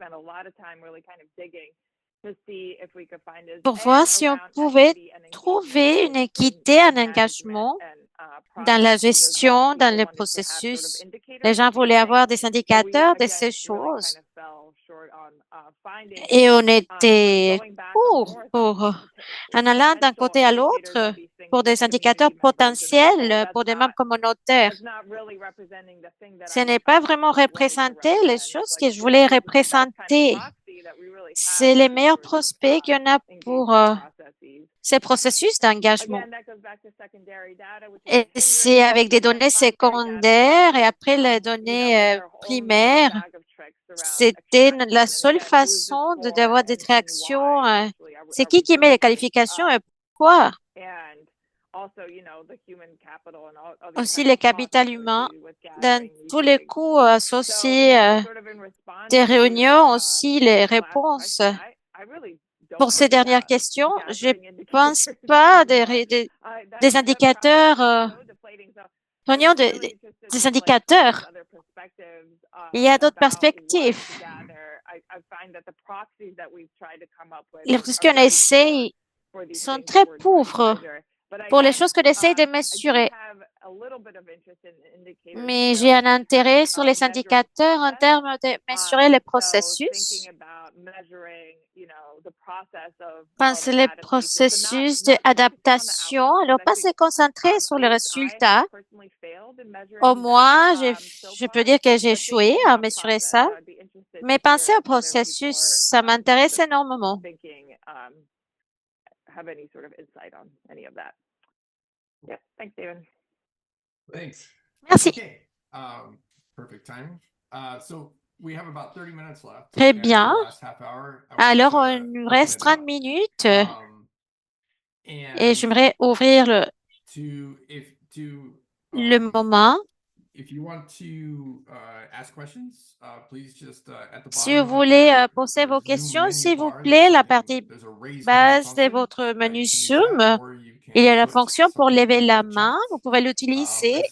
pour voir si on pouvait trouver une équité, un engagement dans la gestion, dans le processus. Les gens voulaient avoir des indicateurs de ces choses. Et on était pour en allant d'un côté à l'autre pour des indicateurs potentiels pour des membres communautaires. Ce n'est pas vraiment représenter les choses que je voulais représenter. C'est les meilleurs prospects qu'il y en a pour ces processus d'engagement. Et c'est avec des données secondaires et après les données primaires. C'était la seule façon d'avoir des réactions. C'est qui met les qualifications et pourquoi? Aussi le capital humain, dans tous les coûts associés des réunions, aussi les réponses. Pour ces dernières questions, je ne pense pas des indicateurs, des indicateurs. Il y a d'autres perspectives. Les choses qu'on essaie sont très pauvres pour les choses qu'on essaie de mesurer. Mais j'ai un intérêt sur les indicateurs en termes de mesurer les processus. Penser les processus d'adaptation. Alors, pas se concentrer sur les résultats. Au moins, je peux dire que j'ai échoué à mesurer ça. Mais penser au processus, ça m'intéresse énormément. Merci. Très bien. Alors, il nous reste 30 minutes et j'aimerais ouvrir le moment. Si vous voulez poser vos questions, s'il vous plaît, la partie basse de votre menu Zoom, il y a la fonction pour lever la main. Vous pouvez l'utiliser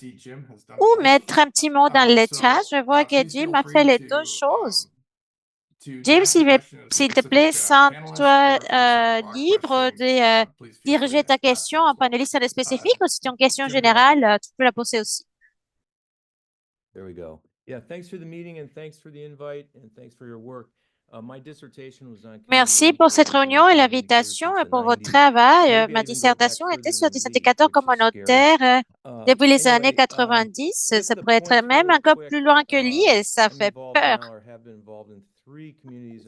ou mettre un petit mot dans le chat. Je vois que Jim a fait les deux choses. Jim, s'il te plaît, sens-toi libre de diriger ta question à un panéliste spécifique ou si c'est une question générale, tu peux la poser aussi. There we go. Yeah, thanks for the meeting and thanks for the invite and thanks for your work. My dissertation was on Merci pour cette réunion et l'invitation et pour votre travail. Ma dissertation était sur des indicateurs communautaires depuis les années 90. Ça pourrait être même encore plus loin que lui et ça fait peur.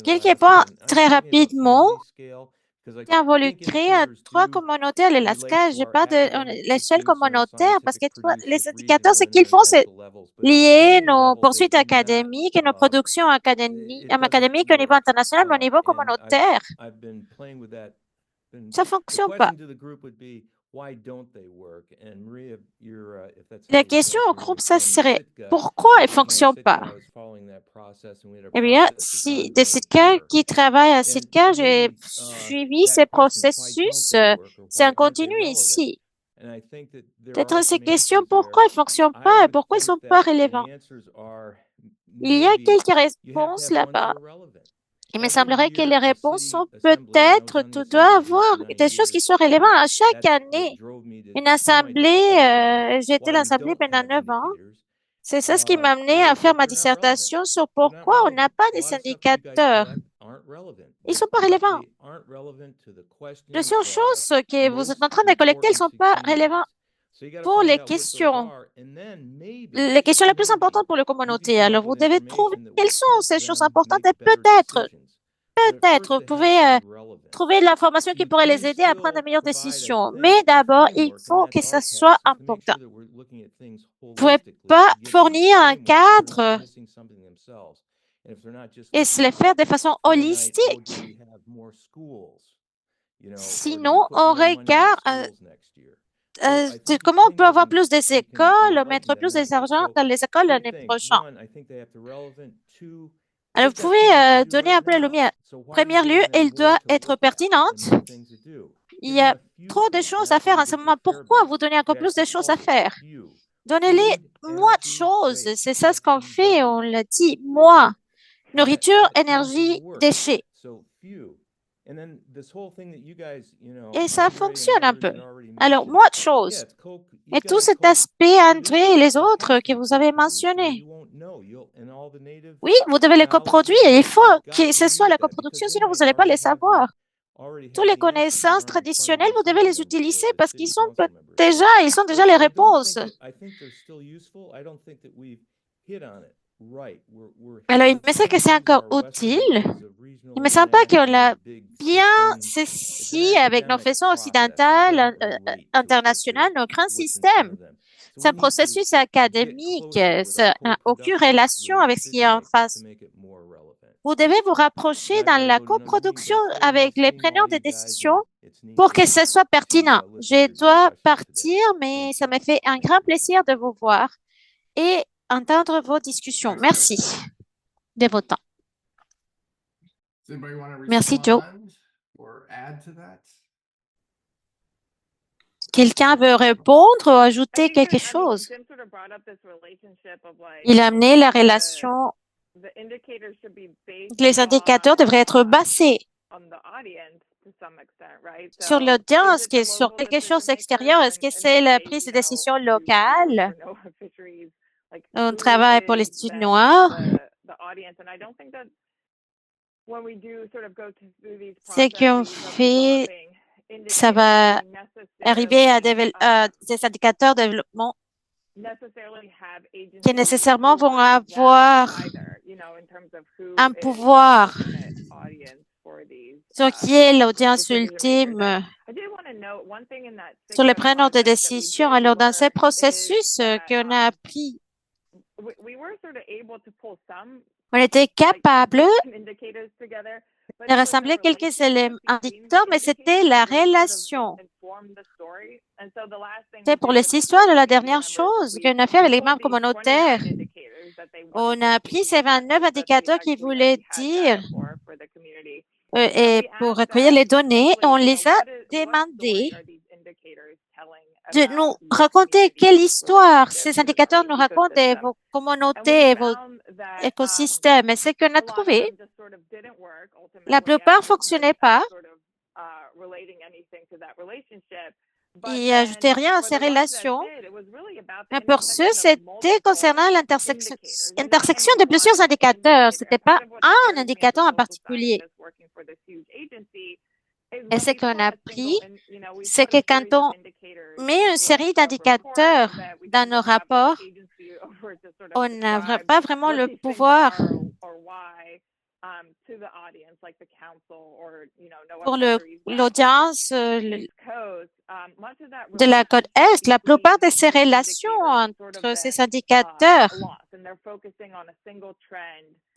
Quelque part, très rapidement, j'ai involucré à 3 communautés à l'Alaska. Je parle de l'échelle communautaire parce que les indicateurs, ce qu'ils font, c'est lier nos poursuites académiques et nos productions académiques au niveau international, mais au niveau communautaire. Ça ne fonctionne pas. La question au groupe, ça serait pourquoi elle ne fonctionne pas? Eh bien, si de Sitka qui travaille à Sitka, j'ai suivi ces processus, c'est un continu ici. Peut-être ces questions, pourquoi elles ne fonctionnent pas et pourquoi elles ne sont pas relevantes? Il y a quelques réponses là-bas. Il me semblerait que les réponses sont peut-être, tu dois avoir des choses qui sont relevantes à chaque année. Une assemblée, j'ai été à l'assemblée pendant 9 ans. C'est ça ce qui m'a amené à faire ma dissertation sur pourquoi on n'a pas des indicateurs. Ils ne sont pas relevants. Les seules choses que vous êtes en train de collecter, elles ne sont pas relévantes pour les questions. Les questions les plus importantes pour la communauté. Alors, vous devez trouver quelles sont ces choses importantes et peut-être, vous pouvez trouver de l'information qui pourrait les aider à prendre de meilleures décisions. Mais d'abord, il faut que ça soit important. Vous ne pouvez pas fournir un cadre et se le faire de façon holistique. Sinon, on regarde comment on peut avoir plus d'écoles, mettre plus d'argent dans les écoles l'année prochaine. Alors, vous pouvez donner un peu la lumière. En premier lieu, elle doit être pertinente. Il y a trop de choses à faire en ce moment. Pourquoi vous donnez encore plus de choses à faire? Donnez-les moins de choses. C'est ça ce qu'on fait. On l'a dit, moins. Nourriture, énergie, déchets. Et ça fonctionne un peu. Alors, moins de choses. Et tout cet aspect, André et les autres que vous avez mentionnés. Oui, vous devez les coproduire. Il faut que ce soit la coproduction, sinon vous n'allez pas les savoir. Toutes les connaissances traditionnelles, vous devez les utiliser parce qu'ils sont ils sont déjà les réponses. Alors, il me semble que c'est encore utile. Il ne me semble pas qu'on l'a bien saisi avec nos façons occidentales, internationales, nos grands systèmes. C'est un processus académique. Ça n'a aucune relation avec ce qui est en face. Vous devez vous rapprocher dans la coproduction avec les preneurs de décisions pour que ce soit pertinent. Je dois partir, mais ça me fait un grand plaisir de vous voir et entendre vos discussions. Merci de votre temps. Merci, Joe. Quelqu'un veut répondre ou ajouter quelque chose? Il a amené la relation. Les indicateurs devraient être basés sur l'audience, qui est sur quelque chose d'extérieur. Est-ce que c'est la prise de décision locale? On travaille pour les études noires. Ce qu'on fait, ça va arriver à des indicateurs de développement qui nécessairement vont avoir un pouvoir sur qui est l'audience ultime, sur les preneurs de décision. Alors, dans ce processus qu'on a appris, on était capable de rassembler quelques éléments indicateurs, mais c'était la relation. C'est pour les histoires de la dernière chose qu'on a fait avec les membres communautaires. On a pris ces 29 indicateurs qui voulaient dire et pour recueillir les données, on les a demandé de nous raconter quelle histoire ces indicateurs nous racontent de vos communautés, vos écosystèmes. Et ce qu'on a trouvé, la plupart ne fonctionnaient pas. Ils n'ajoutaient rien à ces relations. Mais pour ceux, c'était concernant l'intersection de plusieurs indicateurs. Ce n'était pas un indicateur en particulier. Et ce qu'on a appris, c'est que quand on met une série d'indicateurs dans nos rapports, on n'a pas vraiment le pouvoir pour l'audience de la côte Est. La plupart de ces relations entre ces indicateurs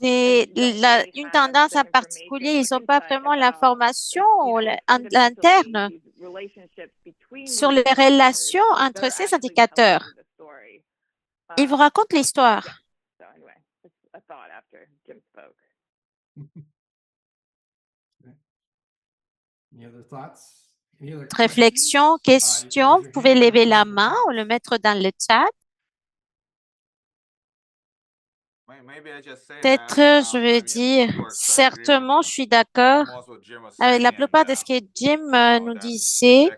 et une tendance en particulier, ils n'ont pas vraiment l'information interne sur les relations entre ces indicateurs. Ils vous racontent l'histoire. Réflexion, question, vous pouvez lever la main ou le mettre dans le chat. Peut-être, je vais dire, certainement, je suis d'accord avec la plupart de ce que Jim nous disait.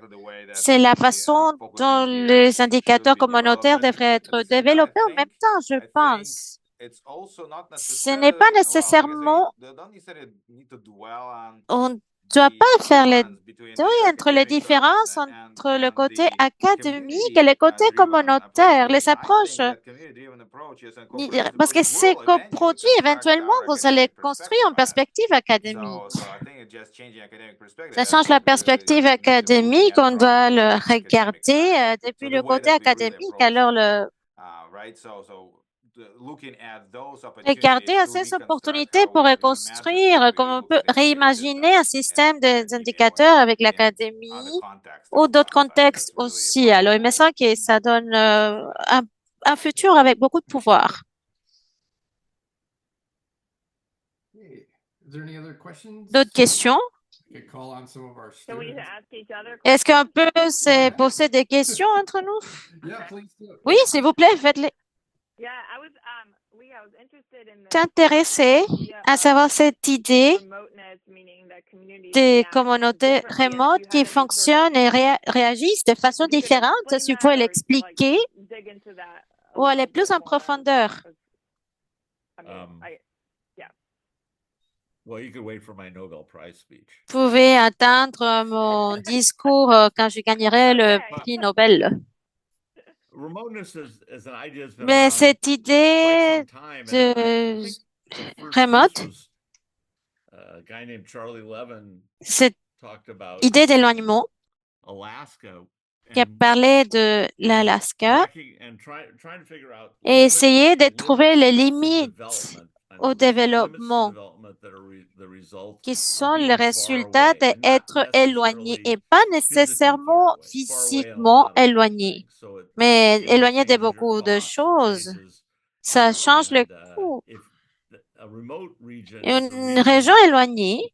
C'est la façon dont les indicateurs communautaires devraient être développés en même temps, je pense. Ce n'est pas nécessairement, on ne doit pas faire les deuil entre les différences entre le côté académique et le côté communautaire, les approches. Parce que ces coproduits, éventuellement, vous allez construire une perspective académique. Ça change la perspective académique, on doit le regarder depuis le côté académique. Alors, regarder à ces opportunités pour reconstruire, comme on peut réimaginer un système d'indicateurs avec l'académie ou d'autres contextes aussi. Alors, il me semble que ça donne un futur avec beaucoup de pouvoir. D'autres questions? Est-ce qu'on peut se poser des questions entre nous? Oui, s'il vous plaît, faites-les. J'étais intéressée à savoir cette idée des communautés remotes qui fonctionnent et réagissent de façon différente. Si vous pouvez l'expliquer ou aller plus en profondeur. Vous pouvez attendre mon discours quand je gagnerai le prix Nobel. Mais cette idée de remote, cette idée d'éloignement qui a parlé de l'Alaska et essayer de trouver les limites au développement qui sont le résultat d'être éloigné et pas nécessairement physiquement éloigné, mais éloigné de beaucoup de choses. Ça change le coût. Une région éloignée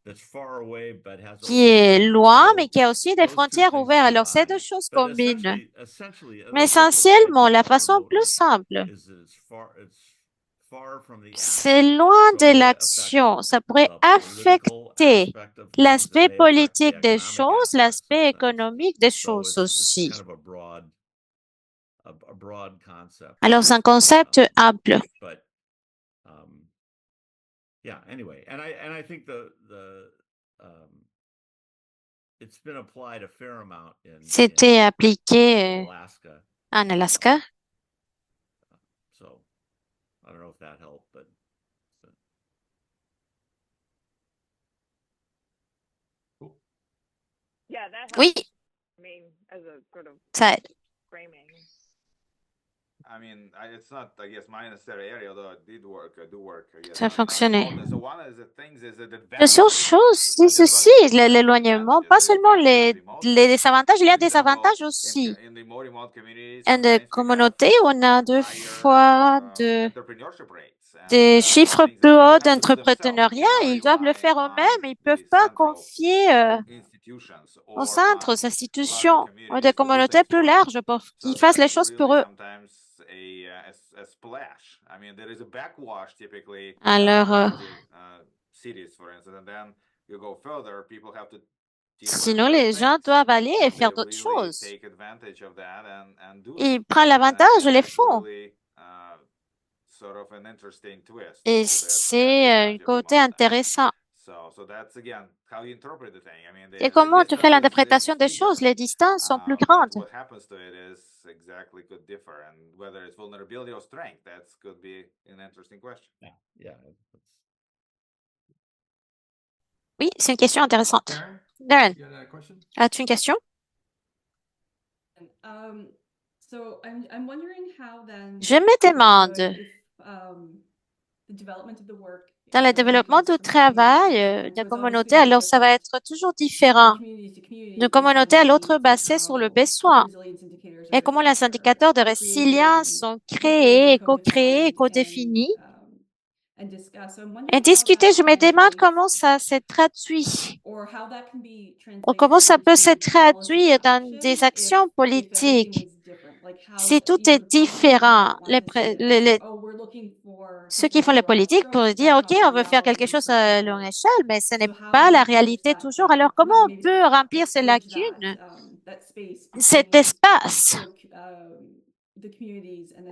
qui est loin, mais qui a aussi des frontières ouvertes. Alors, ces deux choses combinent. Mais essentiellement, la façon plus simple, c'est loin de l'action. Ça pourrait affecter l'aspect politique des choses, l'aspect économique des choses aussi. Alors, c'est un concept ample. C'était appliqué en Alaska. Oui, ça aide. Ça a fonctionné. La seule chose, c'est ceci, l'éloignement, pas seulement les désavantages, il y a des avantages aussi. En des communautés, on a deux fois des chiffres plus hauts d'entrepreneuriat, ils doivent le faire eux-mêmes, ils ne peuvent pas confier aux centres, aux institutions, ou des communautés plus larges pour qu'ils fassent les choses pour eux. Alors, sinon, les gens doivent aller et faire d'autres choses. Ils prennent l'avantage, les font. Et c'est un côté intéressant. Et comment tu fais l'interprétation des choses? Les distances sont plus grandes. Oui, c'est une question intéressante. Darren, as-tu une question? Je me demande, dans le développement du travail de communauté, alors ça va être toujours différent d'une communauté à l'autre basé sur le besoin. Et comment les indicateurs de résilience sont créés, co-créés et co-définis. Et discuter, je me demande comment ça se traduit. Ou comment ça peut se traduire dans des actions politiques. Si tout est différent, ceux qui font la politique pourraient dire, OK, on veut faire quelque chose à longue échelle, mais ce n'est pas la réalité toujours. Alors, comment on peut remplir ces lacunes, cet espace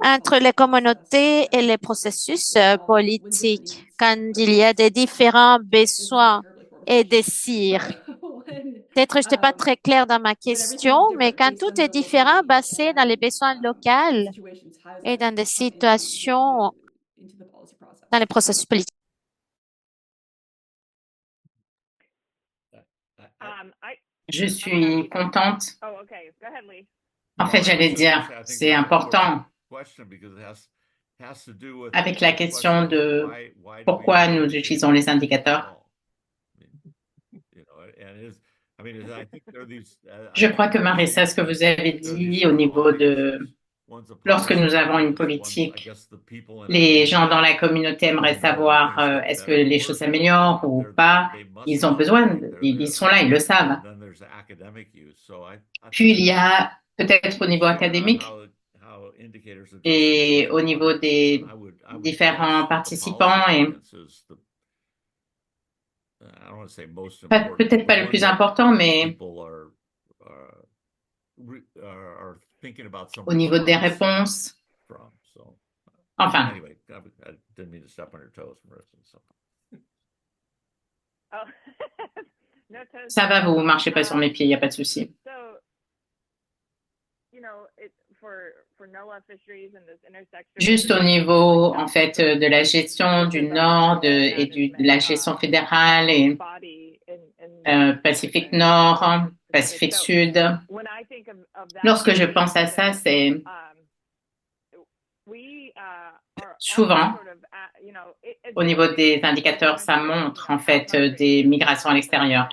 entre les communautés et les processus politiques quand il y a des différents besoins et désirs? Peut-être je n'étais pas très claire dans ma question, mais quand tout est différent, basé dans les besoins locaux et dans des situations, dans les processus politiques. Je suis contente. En fait, j'allais dire, c'est important avec la question de pourquoi nous utilisons les indicateurs. Je crois que Marissa, ce que vous avez dit au niveau de lorsque nous avons une politique, les gens dans la communauté aimeraient savoir est-ce que les choses s'améliorent ou pas. Ils ont besoin, ils sont là, ils le savent. Puis il y a peut-être au niveau académique et au niveau des différents participants et peut-être pas le plus important, mais au niveau des réponses. Enfin, didn't mean to step on your toes, Marissa. So. Oh. No toes. Ça va, vous marchez pas sur mes pieds, il n'y a pas de souci. So, you know, for NOAA fisheries and this intersection. Juste au niveau, en fait, de la gestion du Nord et de la gestion fédérale et Pacifique Nord, Pacifique Sud. Lorsque je pense à ça, c'est souvent, au niveau des indicateurs, ça montre en fait des migrations à l'extérieur.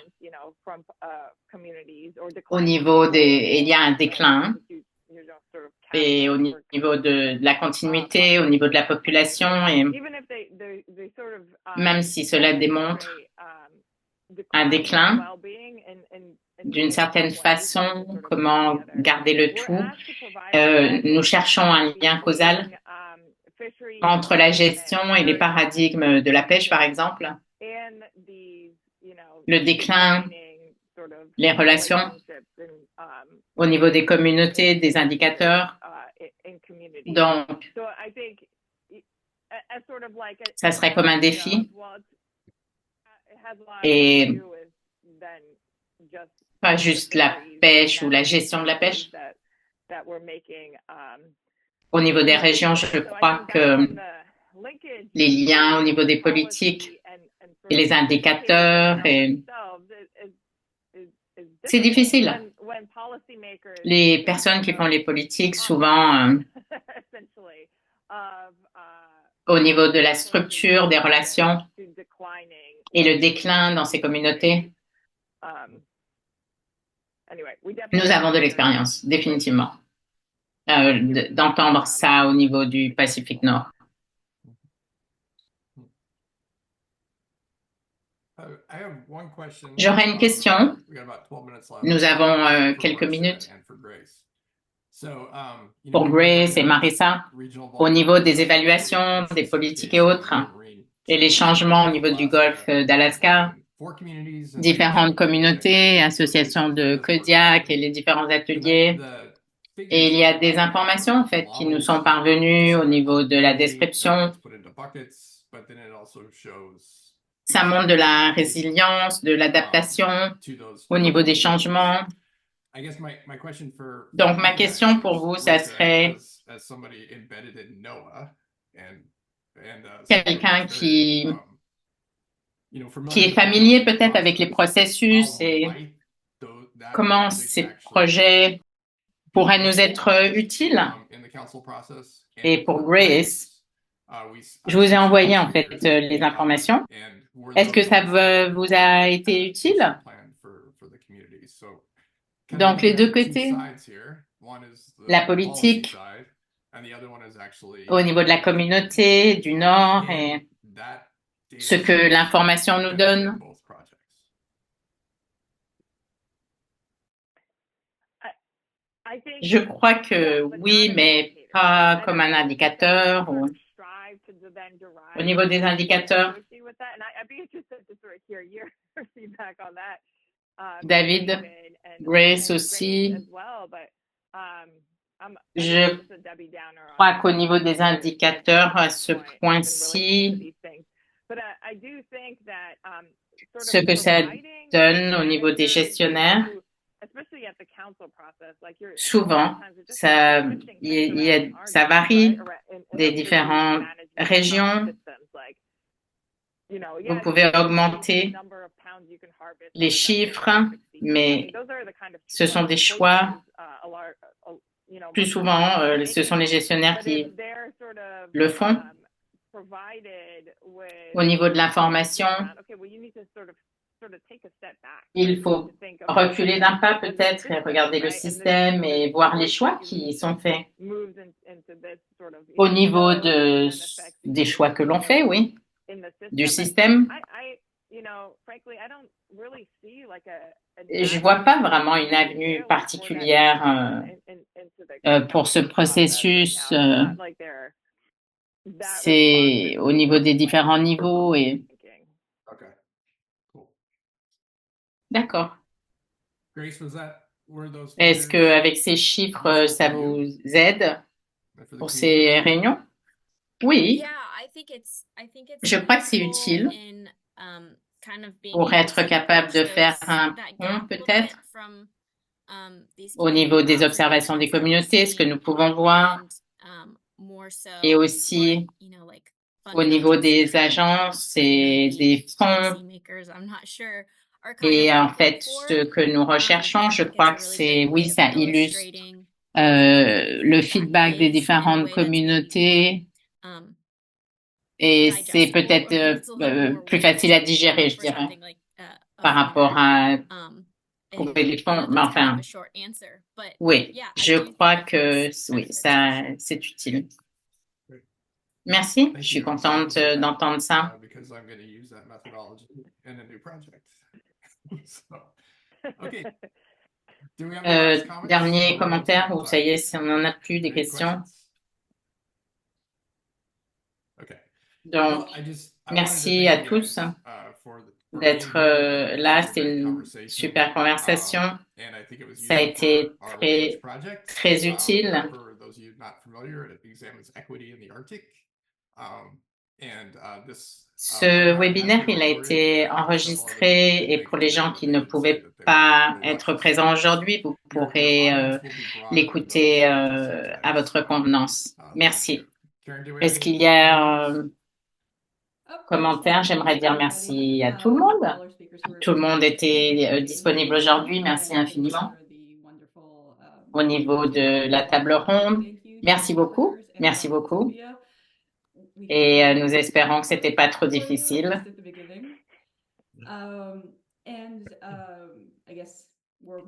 Au niveau il y a un déclin. Et au niveau de la continuité, au niveau de la population, et même si cela démontre un déclin, d'une certaine façon, comment garder le tout, nous cherchons un lien causal entre la gestion et les paradigmes de la pêche, par exemple, le déclin, les relations au niveau des communautés, des indicateurs. Donc, ça serait comme un défi et pas juste la pêche ou la gestion de la pêche. Au niveau des régions, je crois que les liens au niveau des politiques et les indicateurs, c'est difficile. Les personnes qui font les politiques, souvent, au niveau de la structure des relations et le déclin dans ces communautés, nous avons de l'expérience, définitivement, d'entendre ça au niveau du Pacifique Nord. J'aurais une question. Nous avons quelques minutes pour Grace et Marissa au niveau des évaluations, des politiques et autres, et les changements au niveau du golfe d'Alaska, différentes communautés, associations de Kodiak et les différents ateliers. Et il y a des informations en fait qui nous sont parvenues au niveau de la description. Ça montre de la résilience, de l'adaptation au niveau des changements. Donc, ma question pour vous, ça serait quelqu'un qui est familier peut-être avec les processus et comment ces projets pourraient nous être utiles. Et pour Grace, je vous ai envoyé en fait les informations. Est-ce que ça vous a été utile? Donc, les deux côtés, la politique au niveau de la communauté, du Nord et ce que l'information nous donne. Je crois que oui, mais pas comme un indicateur ou au niveau des indicateurs. David, Grace aussi. Je crois qu'au niveau des indicateurs, à ce point-ci, ce que ça donne au niveau des gestionnaires, souvent, ça varie des différentes régions. Vous pouvez augmenter les chiffres, mais ce sont des choix. Plus souvent, ce sont les gestionnaires qui le font. Au niveau de l'information, il faut reculer d'un pas peut-être et regarder le système et voir les choix qui sont faits. Au niveau des choix que l'on fait, oui, du système. Je ne vois pas vraiment une avenue particulière pour ce processus. C'est au niveau des différents niveaux et. D'accord. Est-ce qu'avec ces chiffres, ça vous aide pour ces réunions? Oui. Je crois que c'est utile pour être capable de faire un pont peut-être au niveau des observations des communautés, ce que nous pouvons voir, et aussi au niveau des agences et des fonds. Et en fait, ce que nous recherchons, je crois que oui, ça illustre le feedback des différentes communautés. Et c'est peut-être plus facile à digérer, je dirais, par rapport à trouver du fond. Mais enfin, oui, je crois que oui, ça, c'est utile. Merci, je suis contente d'entendre ça. Because I'm going to use that methodology in a new project. So, okay. Do we have any last comments? Dernier commentaire, ou ça y est, si on n'en a plus des Any questions. questions? Okay. Donc, Well, I wanted merci to à thank you tous guys, for d'être being here. là. This was a C'est great une conversation. super conversation. And I think it was Ça a useful été for our research très, project. très utile. For those of you not familiar, it examines equity in the Arctic. Ce webinaire, il a été enregistré et pour les gens qui ne pouvaient pas être présents aujourd'hui, vous pourrez l'écouter à votre convenance. Merci. Est-ce qu'il y a un commentaire? J'aimerais dire merci à tout le monde. Tout le monde était disponible aujourd'hui. Merci infiniment. Au niveau de la table ronde, merci beaucoup. Merci beaucoup. Et nous espérons que c'était pas trop difficile.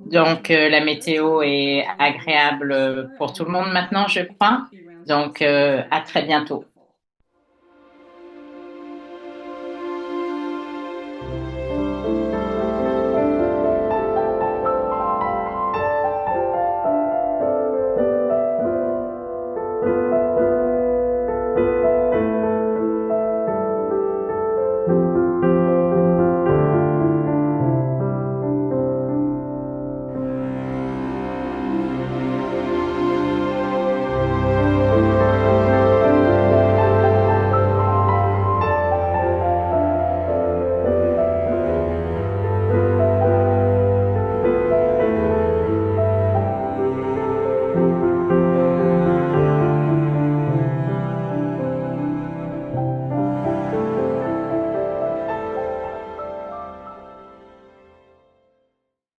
Donc, la météo est agréable pour tout le monde maintenant, je crois. Donc, à très bientôt.